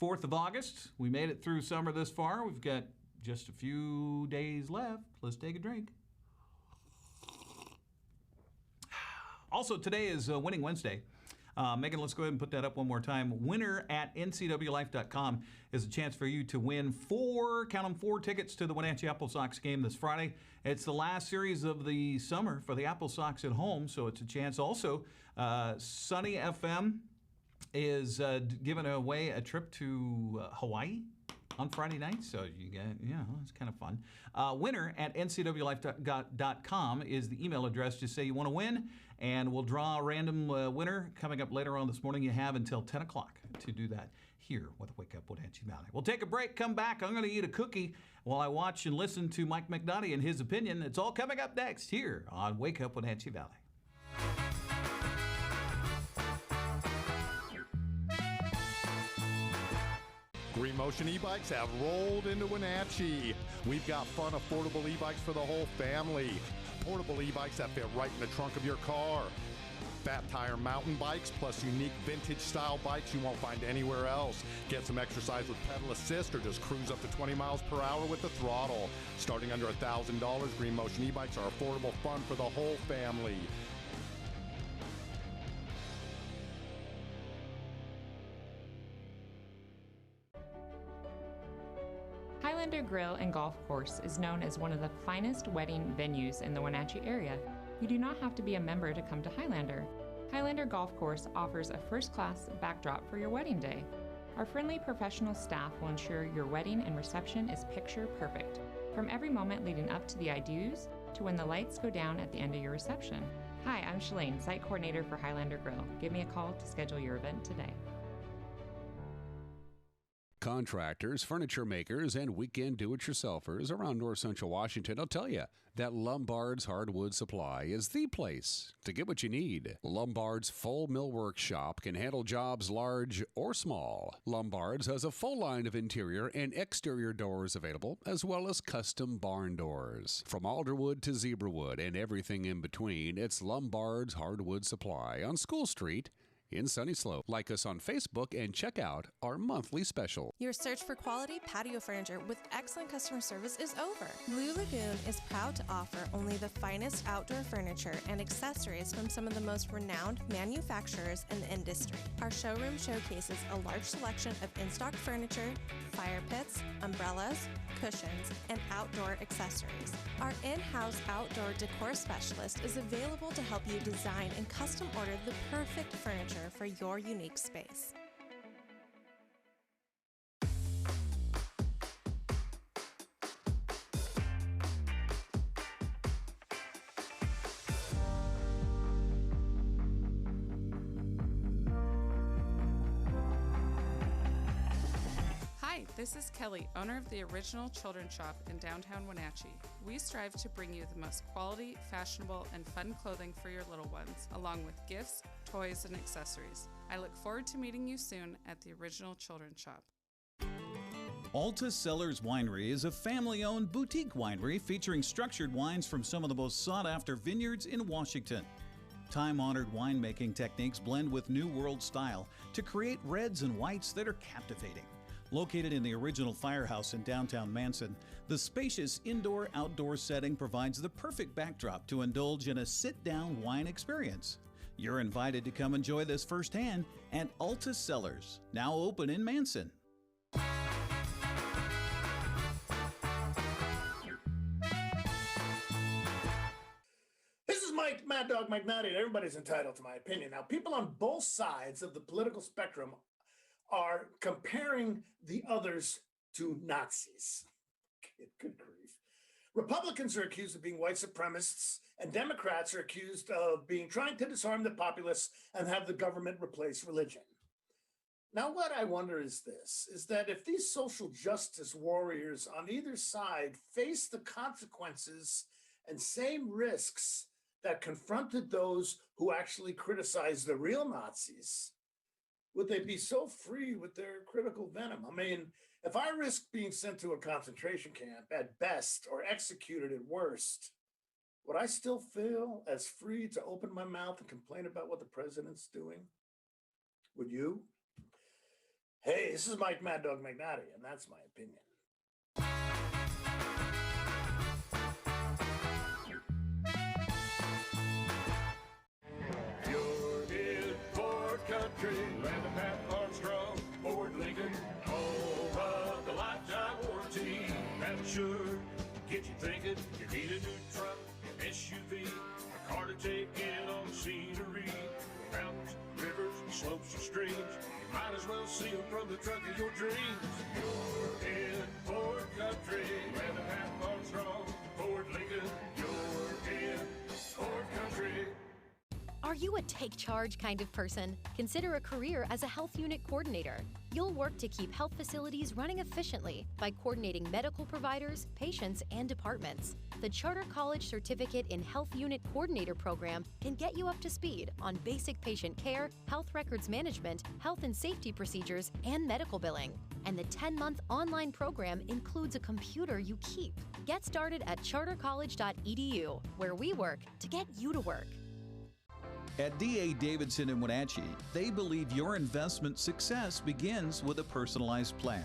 4th of August, we made it through summer this far. We've got just a few days left. Let's take a drink. Also, today is Winning Wednesday. Megan, let's go ahead and put that up one more time. Winner at ncwlife.com is a chance for you to win 4 tickets to the Wenatchee Apple Sox game this Friday. It's the last series of the summer for the Apple Sox at home, so it's a chance. Also, Sunny FM is giving away a trip to Hawaii on Friday night, so it's kind of fun. Winner at ncwlife.com is the email address. Just say you want to win, and we'll draw a random winner coming up later on this morning. You have until 10 o'clock to do that here with Wake Up Wenatchee Valley. We'll take a break, come back. I'm going to eat a cookie while I watch and listen to Mike McNaughty and his opinion. It's all coming up next here on Wake Up Wenatchee Valley.
Green Motion e-bikes have rolled into Wenatchee. We've got fun, affordable e-bikes for the whole family. Portable e-bikes that fit right in the trunk of your car. Fat tire mountain bikes plus unique vintage style bikes you won't find anywhere else. Get some exercise with pedal assist or just cruise up to 20 miles per hour with the throttle. Starting under $1,000, Green Motion e-bikes are affordable fun for the whole family.
Highlander Grill and Golf Course is known as one of the finest wedding venues in the Wenatchee area. You do not have to be a member to come to Highlander. Highlander Golf Course offers a first-class backdrop for your wedding day. Our friendly professional staff will ensure your wedding and reception is picture perfect, from every moment leading up to the I do's to when the lights go down at the end of your reception. Hi, I'm Shalane, site coordinator for Highlander Grill. Give me a call to schedule your event today.
Contractors, furniture makers, and weekend do-it-yourselfers around North Central Washington will tell you that Lombard's Hardwood Supply is the place to get what you need. Lombard's full millwork shop can handle jobs large or small. Lombard's has a full line of interior and exterior doors available, as well as custom barn doors. From alderwood to zebrawood and everything in between, it's Lombard's Hardwood Supply on School Street in Sunny Slope. Like us on Facebook and check out our monthly special.
Your search for quality patio furniture with excellent customer service is over. Blue Lagoon is proud to offer only the finest outdoor furniture and accessories from some of the most renowned manufacturers in the industry. Our showroom showcases a large selection of in-stock furniture, fire pits, umbrellas, cushions, and outdoor accessories. Our in-house outdoor decor specialist is available to help you design and custom order the perfect furniture for your unique space.
Hi, this is Kelly, owner of the Original Children's Shop in downtown Wenatchee. We strive to bring you the most quality, fashionable, and fun clothing for your little ones, along with gifts, toys, and accessories. I look forward to meeting you soon at the Original Children's Shop.
Alta Cellars Winery is a family-owned boutique winery featuring structured wines from some of the most sought-after vineyards in Washington. Time-honored winemaking techniques blend with New World style to create reds and whites that are captivating. Located in the original firehouse in downtown Manson, the spacious indoor-outdoor setting provides the perfect backdrop to indulge in a sit-down wine experience. You're invited to come enjoy this firsthand at Alta Cellars, now open in Manson.
This is Mike Mad Dog McNutty, and everybody's entitled to my opinion. Now, people on both sides of the political spectrum are comparing the others to Nazis. Good grief. Republicans are accused of being white supremacists, and Democrats are accused of trying to disarm the populace and have the government replace religion. Now, what I wonder is this, is that if these social justice warriors on either side face the consequences and same risks that confronted those who actually criticized the real Nazis, would they be so free with their critical venom? I mean, if I risk being sent to a concentration camp at best or executed at worst, would I still feel as free to open my mouth and complain about what the president's doing? Would you? Hey, this is Mike Mad Dog McNutty, and that's my opinion.
Country, land of Pat Armstrong, Ford Lincoln, home of the lifetime warranty. That'll sure get you thinking. You need a new truck, SUV, a car to take in on the scenery. Mountains, rivers, slopes, and streams. You might as well see them from the truck of your dreams. You're in Ford Country, land of Pat Armstrong, Ford Lincoln. You're in Ford Country.
Are you a take charge kind of person? Consider a career as a health unit coordinator. You'll work to keep health facilities running efficiently by coordinating medical providers, patients, and departments. The Charter College Certificate in Health Unit Coordinator program can get you up to speed on basic patient care, health records management, health and safety procedures, and medical billing. And the 10-month online program includes a computer you keep. Get started at chartercollege.edu, where we work to get you to work.
At D.A. Davidson in Wenatchee, they believe your investment success begins with a personalized plan.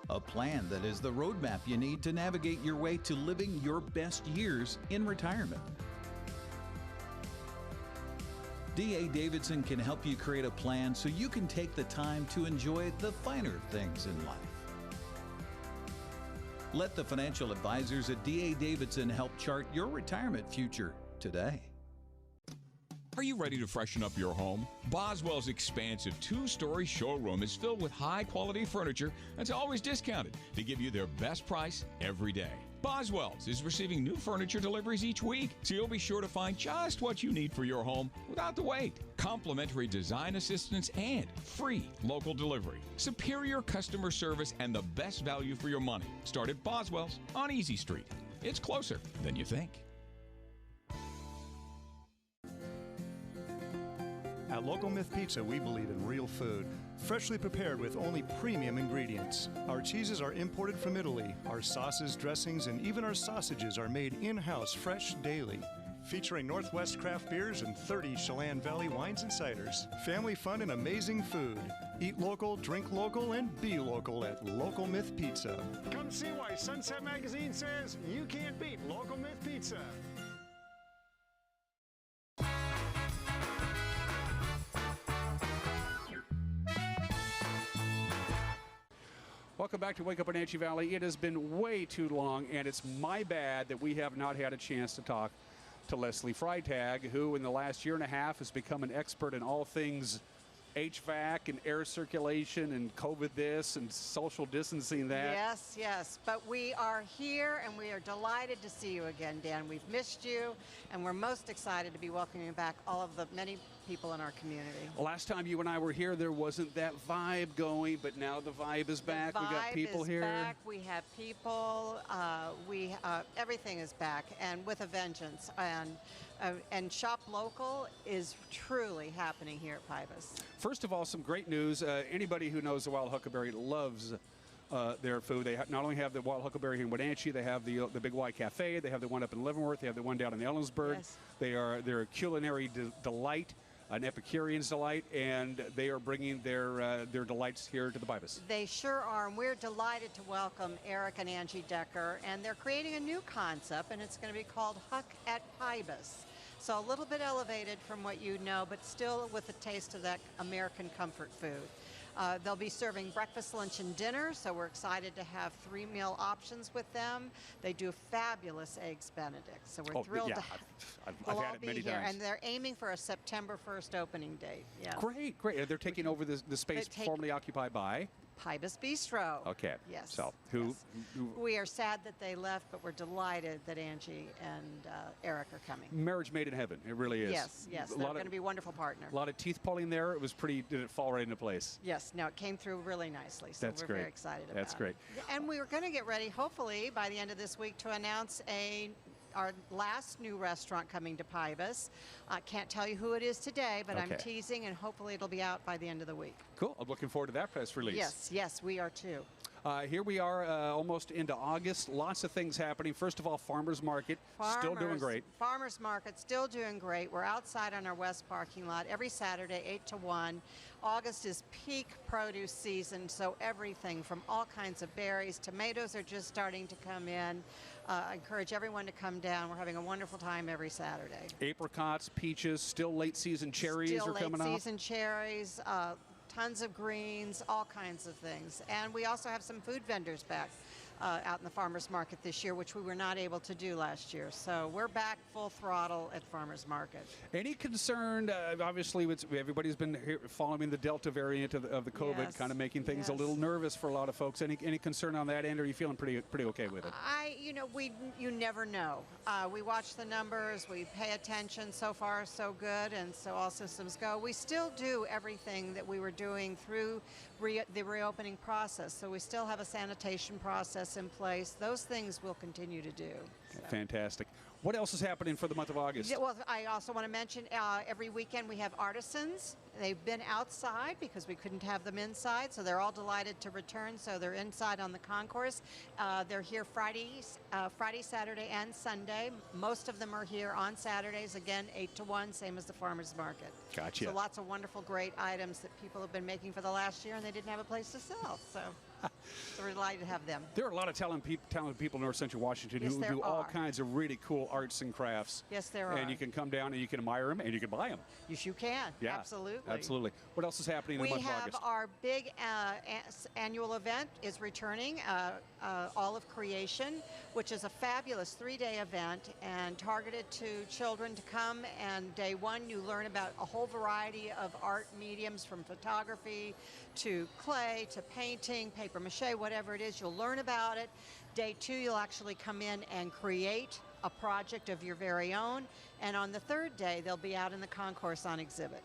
A plan that is the roadmap you need to navigate your way to living your best years in retirement. D.A. Davidson can help you create a plan so you can take the time to enjoy the finer things in life. Let the financial advisors at D.A. Davidson help chart your retirement future today.
Are you ready to freshen up your home? Boswell's expansive 2-story showroom is filled with high-quality furniture that's always discounted to give you their best price every day. Boswell's is receiving new furniture deliveries each week, so you'll be sure to find just what you need for your home without the wait. Complimentary design assistance and free local delivery. Superior customer service and the best value for your money. Start at Boswell's on Easy Street. It's closer than you think.
At Local Myth Pizza, we believe in real food, freshly prepared with only premium ingredients. Our cheeses are imported from Italy. Our sauces, dressings, and even our sausages are made in-house fresh daily. Featuring Northwest craft beers and 30 Chelan Valley wines and ciders. Family fun and amazing food. Eat local, drink local, and be local at Local Myth Pizza.
Come see why Sunset Magazine says you can't beat Local Myth Pizza.
Welcome back to Wake Up Wenatchee Valley. It has been way too long, and it's my bad that we have not had a chance to talk to Leslie Freytag, who in the last year and a half has become an expert in all things HVAC and air circulation and COVID this and social distancing that.
Yes, yes. But we are here and we are delighted to see you again, Dan. We've missed you and we're most excited to be welcoming back all of the many people in our community.
Last time you and I were here, there wasn't that vibe going, but now the vibe is back. We got people here.
Back. We have people. Everything is back and with a vengeance. And Shop Local is truly happening here at Pybus.
First of all, some great news. Anybody who knows the Wild Huckleberry loves their food. They not only have the Wild Huckleberry here in Wenatchee, they have the Big Y Cafe, they have the one up in Leavenworth, they have the one down in Ellensburg.
Yes.
They're a culinary delight, an Epicurean's delight, and they are bringing their delights here to the Pybus.
They sure are, and we're delighted to welcome Eric and Angie Decker, and they're creating a new concept, and it's going to be called Huck at Pybus. So a little bit elevated from what you know, but still with a taste of that American comfort food. They'll be serving breakfast, lunch, and dinner, so we're excited to have 3 meal options with them. They do fabulous Eggs Benedict, so we're thrilled to
I've had it many times.
And they're aiming for a September 1st opening date. Yes.
Great, great. They're taking over the space formerly occupied by
Pybus Bistro.
Okay.
Yes.
So
We are sad that they left, but we're delighted that Angie and Eric are coming.
Marriage made in heaven. It really is.
Yes, yes. They're going to be a wonderful partner.
A lot of teeth pulling there. It was pretty. Did it fall right into place?
Yes. No, it came through really nicely. So
That's
we're
great.
very excited about it.
That's great.
And we were going to get ready, hopefully, by the end of this week to announce our last new restaurant coming to Pybus. I can't tell you who it is today, but I'm teasing, and hopefully it'll be out by the end of the week.
Cool. I'm looking forward to that press release.
Yes, yes, we are too.
Here we are almost into August. Lots of things happening. First of all, Farmers Market, still doing great.
Farmers Market, still doing great. We're outside on our west parking lot every Saturday, 8 to 1. August is peak produce season, so everything from all kinds of berries. Tomatoes are just starting to come in. I encourage everyone to come down. We're having a wonderful time every Saturday.
Apricots, peaches, still late season cherries are coming up.
Still late season cherries. Tons of greens, all kinds of things. And we also have some food vendors back. out in the farmers market this year, which we were not able to do last year. So we're back full throttle at farmers market.
Any concern? Obviously, everybody's been following the Delta variant of the COVID,
Yes.
kind of making things a little nervous for a lot of folks. Any concern on that end, or are you feeling pretty okay with it?
You never know. We watch the numbers, we pay attention. So far, so good, and so all systems go. We still do everything that we were doing through the reopening process. So we still have a sanitation process in place. Those things we'll continue to do. So.
Fantastic. What else is happening for the month of August?
Well, I also want to mention every weekend we have artisans. They've been outside because we couldn't have them inside, so they're all delighted to return. So they're inside on the concourse. They're here Friday, Saturday, and Sunday. Most of them are here on Saturdays, again, 8 to 1, same as the farmers market.
Gotcha.
So lots of wonderful, great items that people have been making for the last year, and they didn't have a place to sell. So we're delighted to have them.
There are a lot of talented people in North Central Washington
Yes,
who
there
do all
are.
kinds of really cool arts and crafts.
Yes, there
And
are.
you can come down and you can admire them and you can buy them.
Yes, you can.
Yeah,
Absolutely.
Absolutely. What else is happening in the
We
month of
have
August?
our big annual event is returning, All of Creation, which is a fabulous 3-day event and targeted to children to come. And day one, you learn about a whole variety of art mediums, from photography to clay to painting, paper mache, whatever it is, you'll learn about it. Day two, you'll actually come in and create a project of your very own. And on the third day, they'll be out in the concourse on exhibit.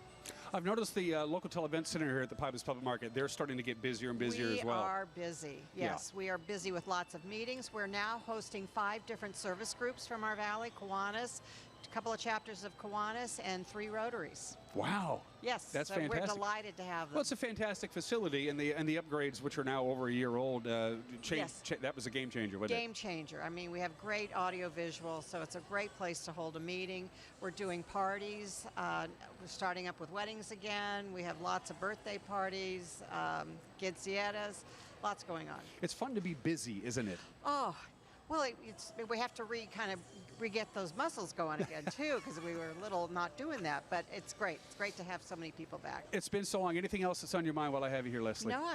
I've noticed the local event center here at the Pybus Public Market, they're starting to get busier and busier as well.
We are busy, yes. We are busy with lots of meetings. We're now hosting 5 different service groups from our valley, Kiwanis, a couple of chapters of Kiwanis, and 3 Rotaries.
Wow.
Yes,
That's
so
fantastic.
we're delighted to have them.
Well, it's a fantastic facility, and the upgrades, which are now over a year old, that was a game changer, wasn't it?
Game changer. I mean, we have great audio visual, so it's a great place to hold a meeting. We're doing parties. We're starting up with weddings again. We have lots of birthday parties, quinceañeras, lots going on.
It's fun to be busy, isn't it?
Oh, well, we have to re-get those muscles going again, too, because we were a little not doing that. But it's great. It's great to have so many people back.
It's been so long. Anything else that's on your mind while I have you here, Leslie?
No,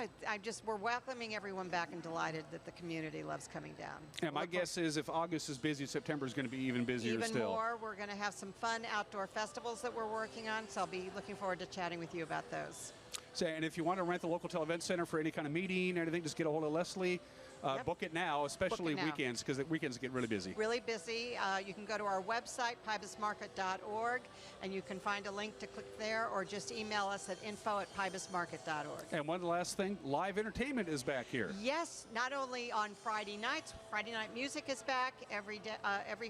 we're welcoming everyone back and delighted that the community loves coming down.
And my guess is if August is busy, September is going to be even busier still.
Even more. We're going to have some fun outdoor festivals that we're working on, so I'll be looking forward to chatting with you about those.
So, and if you want to rent the local event center for any kind of meeting or anything, just get a hold of Leslie. Book it now, especially weekends, because the weekends get really busy.
Really busy. You can go to our website, pybusmarket.org, and you can find a link to click there, or just email us at info@pybusmarket.org.
And one last thing, live entertainment is back here.
Yes, not only on Friday nights. Friday night music is back every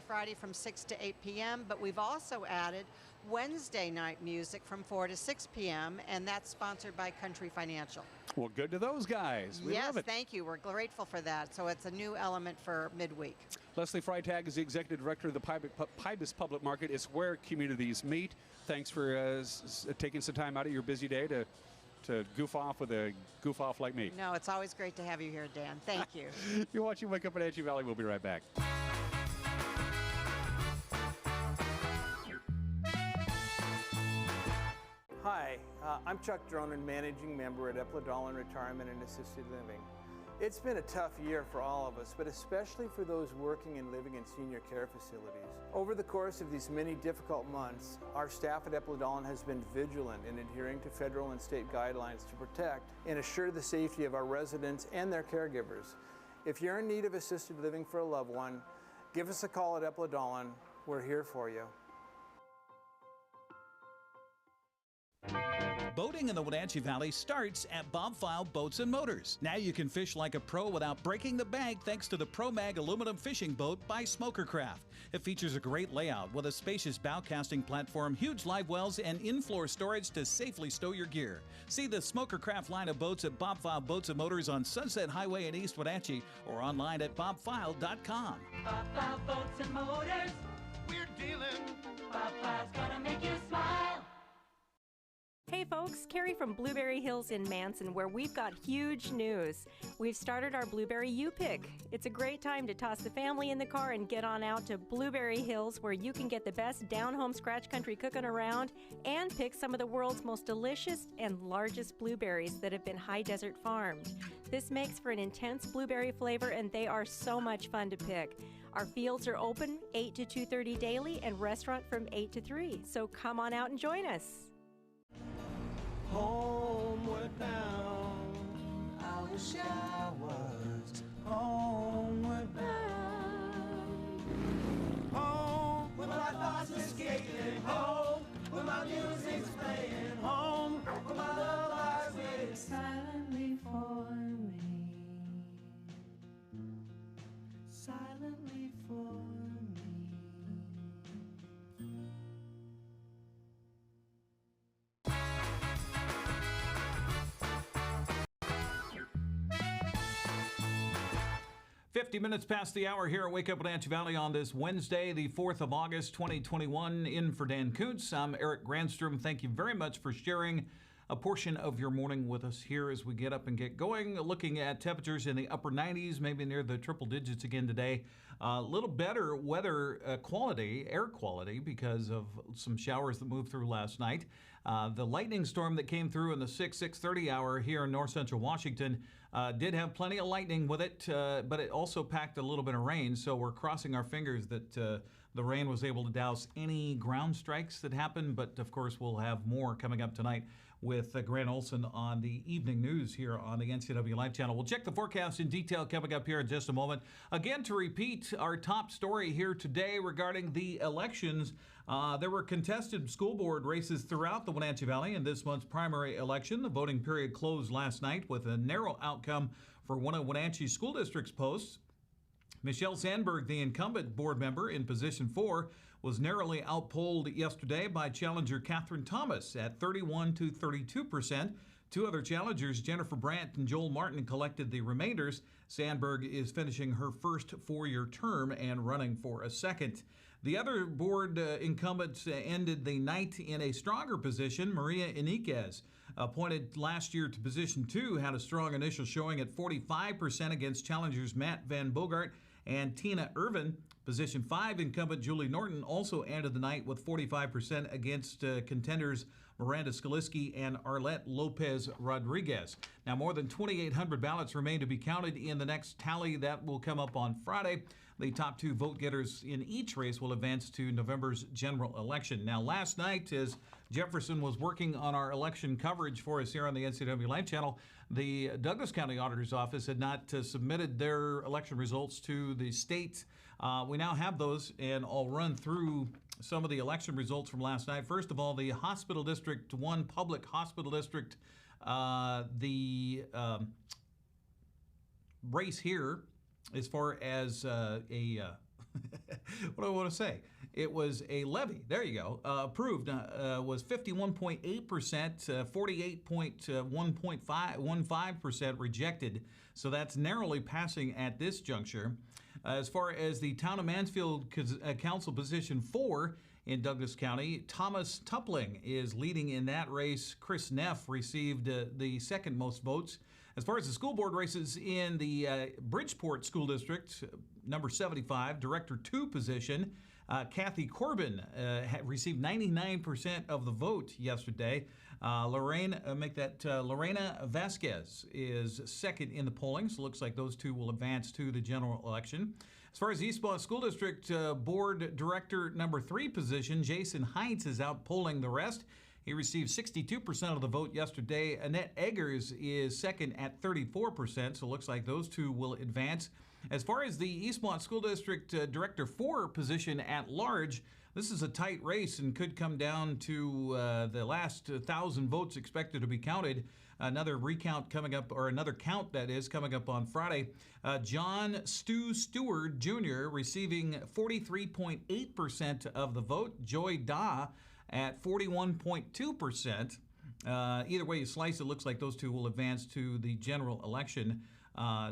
Friday from 6 to 8 p.m., but we've also added Wednesday night music from 4 to 6 p.m., and that's sponsored by Country Financial.
Well, good to those guys. We love it.
Thank you. We're grateful for that. So it's a new element for midweek.
Leslie Freytag is the Executive Director of the Pybus Public Market. It's where communities meet. Thanks for taking some time out of your busy day to goof off with a goof off like me.
No, it's always great to have you here, Dan. Thank you.
You're watching Wake Up Wenatchee Valley. We'll be right back.
Hi, I'm Chuck Dronan, Managing Member at Eplodolin Retirement and Assisted Living. It's been a tough year for all of us, but especially for those working and living in senior care facilities. Over the course of these many difficult months, our staff at Eplodolin has been vigilant in adhering to federal and state guidelines to protect and assure the safety of our residents and their caregivers. If you're in need of assisted living for a loved one, give us a call at Eplodolin. We're here for you.
Boating in the Wenatchee Valley starts at Bob File Boats and Motors. Now you can fish like a pro without breaking the bank thanks to the ProMag aluminum fishing boat by Smokercraft. It features a great layout with a spacious bow casting platform, huge live wells, and in-floor storage to safely stow your gear. See the Smokercraft line of boats at Bob File Boats and Motors on Sunset Highway in East Wenatchee or online at bobfile.com.
Bob File Boats and Motors, we're dealing. Bob File's gonna make you smile.
Hey folks, Carrie from Blueberry Hills in Manson, where we've got huge news. We've started our Blueberry U-Pick. It's a great time to toss the family in the car and get on out to Blueberry Hills, where you can get the best down-home scratch country cooking around and pick some of the world's most delicious and largest blueberries that have been high desert farmed. This makes for an intense blueberry flavor, and they are so much fun to pick. Our fields are open 8 to 2:30 daily and restaurant from 8 to 3, so come on out and join us.
Homeward bound, I wish I was homeward bound. Home, where my thoughts escaping. Home, where my music's playing. Home, where my love lies waiting silently for me. Silently for me.
50 minutes past the hour here at Wake Up Wenatchee Valley on this Wednesday, the 4th of August, 2021. In for Dan Kuntz, I'm Eric Granstrom. Thank you very much for sharing a portion of your morning with us here as we get up and get going. Looking at temperatures in the upper 90s, maybe near the triple digits again today. A little better weather quality, air quality, because of some showers that moved through last night. The lightning storm that came through in the 6:30 hour here in north central Washington did have plenty of lightning with it, but it also packed a little bit of rain. So we're crossing our fingers that the rain was able to douse any ground strikes that happened. But of course, we'll have more coming up tonight with Grant Olson on the evening news here on the NCW Live channel. We'll check the forecast in detail coming up here in just a moment. Again, to repeat our top story here today regarding the elections. There were contested school board races throughout the Wenatchee Valley in this month's primary election. The voting period closed last night with a narrow outcome for one of Wenatchee School District's posts. Michelle Sandberg, the incumbent board member in position 4, was narrowly outpolled yesterday by challenger Catherine Thomas at 31 to 32%. Two other challengers, Jennifer Brandt and Joel Martin, collected the remainders. Sandberg is finishing her first 4-year term and running for a second. The other board incumbents ended the night in a stronger position. Maria Iniguez, appointed last year to position 2, had a strong initial showing at 45% against challengers Matt Van Bogart and Tina Irvin. Position 5 incumbent Julie Norton also ended the night with 45% against contenders Miranda Skaliski and Arlette Lopez Rodriguez. Now, more than 2,800 ballots remain to be counted in the next tally that will come up on Friday. The top 2 vote getters in each race will advance to November's general election. Now, last night, as Jefferson was working on our election coverage for us here on the NCW Live channel, the Douglas County Auditor's Office had not submitted their election results to the state. We now have those, and I'll run through some of the election results from last night. First of all, the Hospital District 1 Public Hospital District, the race here, as far as what do I want to say? It was a levy. There you go. Approved was 51.8%, 48.15% rejected. So that's narrowly passing at this juncture. As far as the Town of Mansfield Council position 4 in Douglas County, Thomas Tupling is leading in that race. Chris Neff received the second most votes. As far as the school board races in the Bridgeport School District, number 75, Director 2 position, Kathy Corbin received 99% of the vote yesterday. Lorena Vasquez is second in the polling, so it looks like those two will advance to the general election. As far as East Bluff School District Board Director number 3 position, Jason Heinz is outpolling the rest. He received 62% of the vote yesterday. Annette Eggers is second at 34%, so it looks like those two will advance. As far as the East Bluff School District Director 4 position at large, this is a tight race and could come down to the last 1,000 votes expected to be counted. Another recount coming up, or another count that is coming up on Friday. John Stu Stewart Jr. receiving 43.8% of the vote. Joy Da at 41.2%. Either way you slice it, looks like those two will advance to the general election.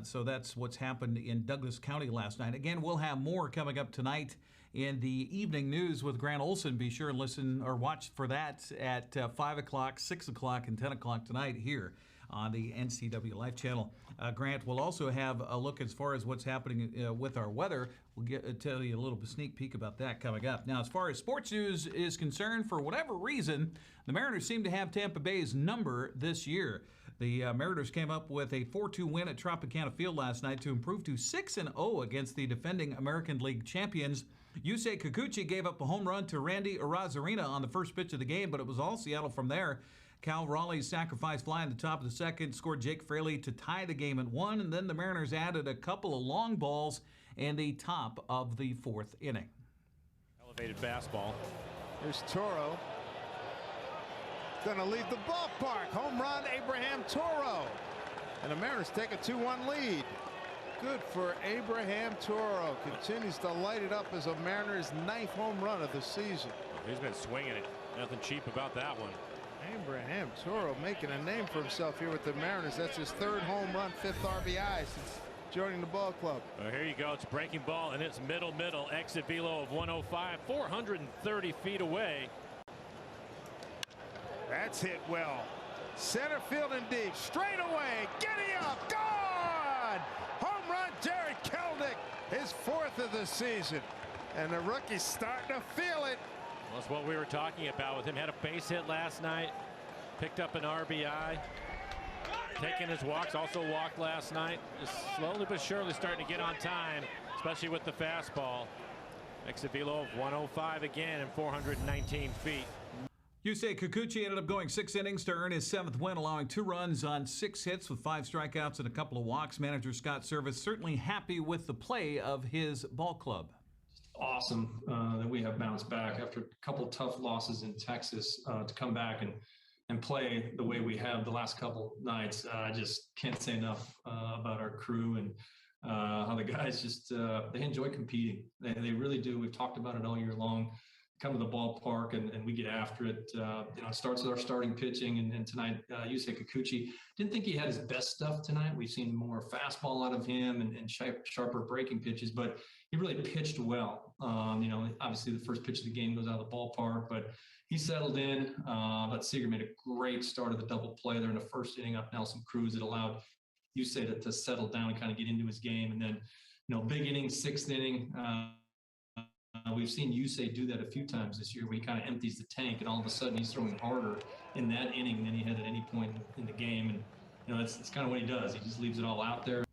So that's what's happened in Douglas County last night. Again, we'll have more coming up tonight in the evening news with Grant Olson. Be sure and listen or watch for that at 5 o'clock, 6 o'clock, and 10 o'clock tonight here on the NCW Life Channel. Grant will also have a look as far as what's happening with our weather. We'll tell you a little sneak peek about that coming up. Now, as far as sports news is concerned, for whatever reason, the Mariners seem to have Tampa Bay's number this year. The Mariners came up with a 4-2 win at Tropicana Field last night to improve to 6-0 against the defending American League champions. Yusei Kikuchi gave up a home run to Randy Arozarena on the first pitch of the game, but it was all Seattle from there. Cal Raleigh's sacrifice fly in the top of the second scored Jake Fraley to tie the game at 1, and then the Mariners added a couple of long balls in the top of the fourth inning.
Elevated fastball. Here's Toro. Going to leave the ballpark. Home run, Abraham Toro. And the Mariners take a 2-1 lead. Good for Abraham Toro. Continues to light it up as a Mariners' 9th home run of the season.
He's been swinging it. Nothing cheap about that one.
Abraham Toro making a name for himself here with the Mariners. That's his 3rd home run, 5th RBI since joining the ball club.
Well, here you go. It's breaking ball, and it's middle. Exit velo of 105, 430 feet away.
That's hit well. Center field and deep. Straight away. Giddy up. Gone! Home run, Jared Kelnick. His 4th of the season. And the rookie's starting to feel it.
Well, that's what we were talking about with him. Had a base hit last night. Picked up an RBI. Taking his walks. Also walked last night. Just slowly but surely starting to get on time, especially with the fastball. Exit velo of 105 again and 419 feet.
Yusei Kikuchi ended up going 6 innings to earn his 7th win, allowing 2 runs on 6 hits with 5 strikeouts and a couple of walks. Manager Scott Service certainly happy with the play of his ball club.
Awesome that we have bounced back after a couple tough losses in Texas to come back and play the way we have the last couple nights. I just can't say enough about our crew and how the guys just they enjoy competing. They really do. We've talked about it all year long. Come to the ballpark and we get after it. It starts with our starting pitching, and tonight Yusei Kikuchi didn't think he had his best stuff tonight. We've seen more fastball out of him and sharper breaking pitches, but he really pitched well. Obviously the first pitch of the game goes out of the ballpark, but he settled in. But Seager made a great start of the double play there in the first inning up Nelson Cruz. It allowed Yusei to settle down and kind of get into his game, and then big inning, 6th inning. We've seen Yusei do that a few times this year where he kind of empties the tank and all of a sudden he's throwing harder in that inning than he had at any point in the game. And, it's kind of what he does. He just leaves it all out there.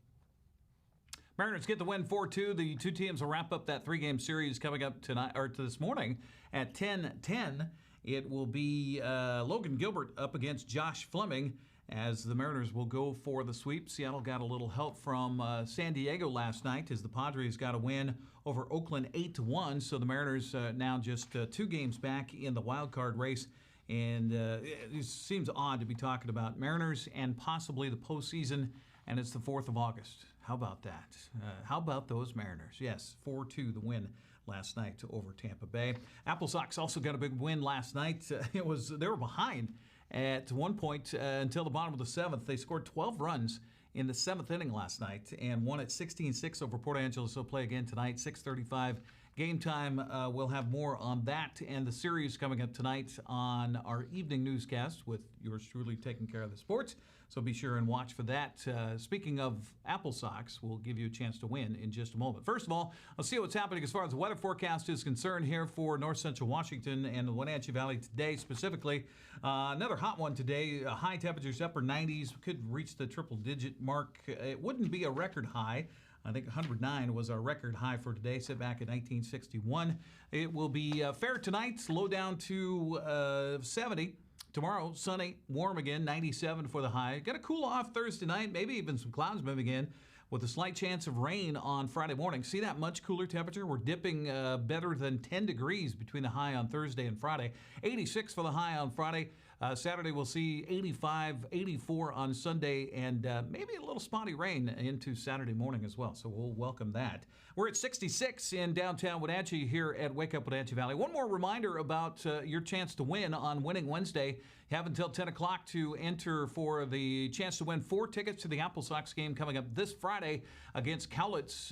Mariners get the win 4-2. The two teams will wrap up that 3-game series coming up tonight or this morning at 10:10. It will be Logan Gilbert up against Josh Fleming as the Mariners will go for the sweep. Seattle got a little help from San Diego last night as the Padres got a win over Oakland 8-1. So the Mariners now just 2 games back in the wild card race. And it seems odd to be talking about Mariners and possibly the postseason, and it's the 4th of August. How about that? How about those Mariners? Yes, 4-2 the win last night over Tampa Bay. Apple Sox also got a big win last night. They were behind at one point until the bottom of the 7th. They scored 12 runs in the 7th inning last night and won at 16-6 over Port Angeles. They'll play again tonight, 6:35 game time. We'll have more on that and the series coming up tonight on our evening newscast with yours truly taking care of the sports. So be sure and watch for that. Speaking of Apple Sox, we'll give you a chance to win in just a moment. First of all, let's see what's happening as far as the weather forecast is concerned here for north central Washington and the Wenatchee Valley today specifically. Another hot one today. High temperatures, upper 90s. Could reach the triple-digit mark. It wouldn't be a record high. I think 109 was our record high for today, set back in 1961. It will be fair tonight, low down to 70. Tomorrow, sunny, warm again, 97 for the high. Got to cool off Thursday night, maybe even some clouds moving in with a slight chance of rain on Friday morning. See that much cooler temperature? We're dipping better than 10 degrees between the high on Thursday and Friday. 86 for the high on Friday. Saturday, we'll see 85, 84 on Sunday, and maybe a little spotty rain into Saturday morning as well. So we'll welcome that. We're at 66 in downtown Wenatchee here at Wake Up Wenatchee Valley. One more reminder about your chance to win on Winning Wednesday. Have until 10 o'clock to enter for the chance to win 4 tickets to the Apple Sox game coming up this Friday against Cowlitz.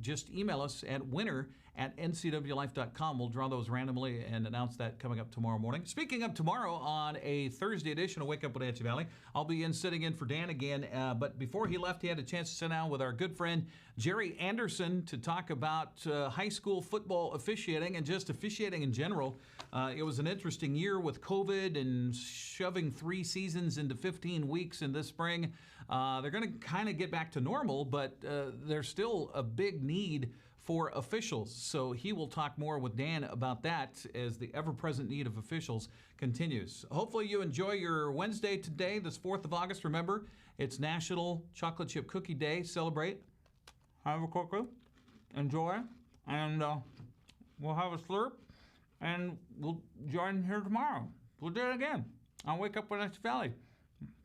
Just email us at winner@ncwlife.com. We'll draw those randomly and announce that coming up tomorrow morning. Speaking of tomorrow, on a Thursday edition of Wake Up Wenatchee Valley, I'll be sitting in for Dan again. But before he left, he had a chance to sit down with our good friend Jerry Anderson to talk about high school football officiating and just officiating in general. It was an interesting year with COVID and shoving 3 seasons into 15 weeks in this spring. They're going to kind of get back to normal, but there's still a big need for officials. So he will talk more with Dan about that as the ever-present need of officials continues. Hopefully you enjoy your Wednesday today, this 4th of August. Remember, it's National Chocolate Chip Cookie Day. Celebrate. Have a cookie. Enjoy. And we'll have a slurp. And we'll join here tomorrow. We'll do it again. I'll Wake Up Wenatchee Valley.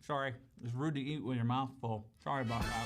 Sorry, it's rude to eat with your mouth full. Sorry about that.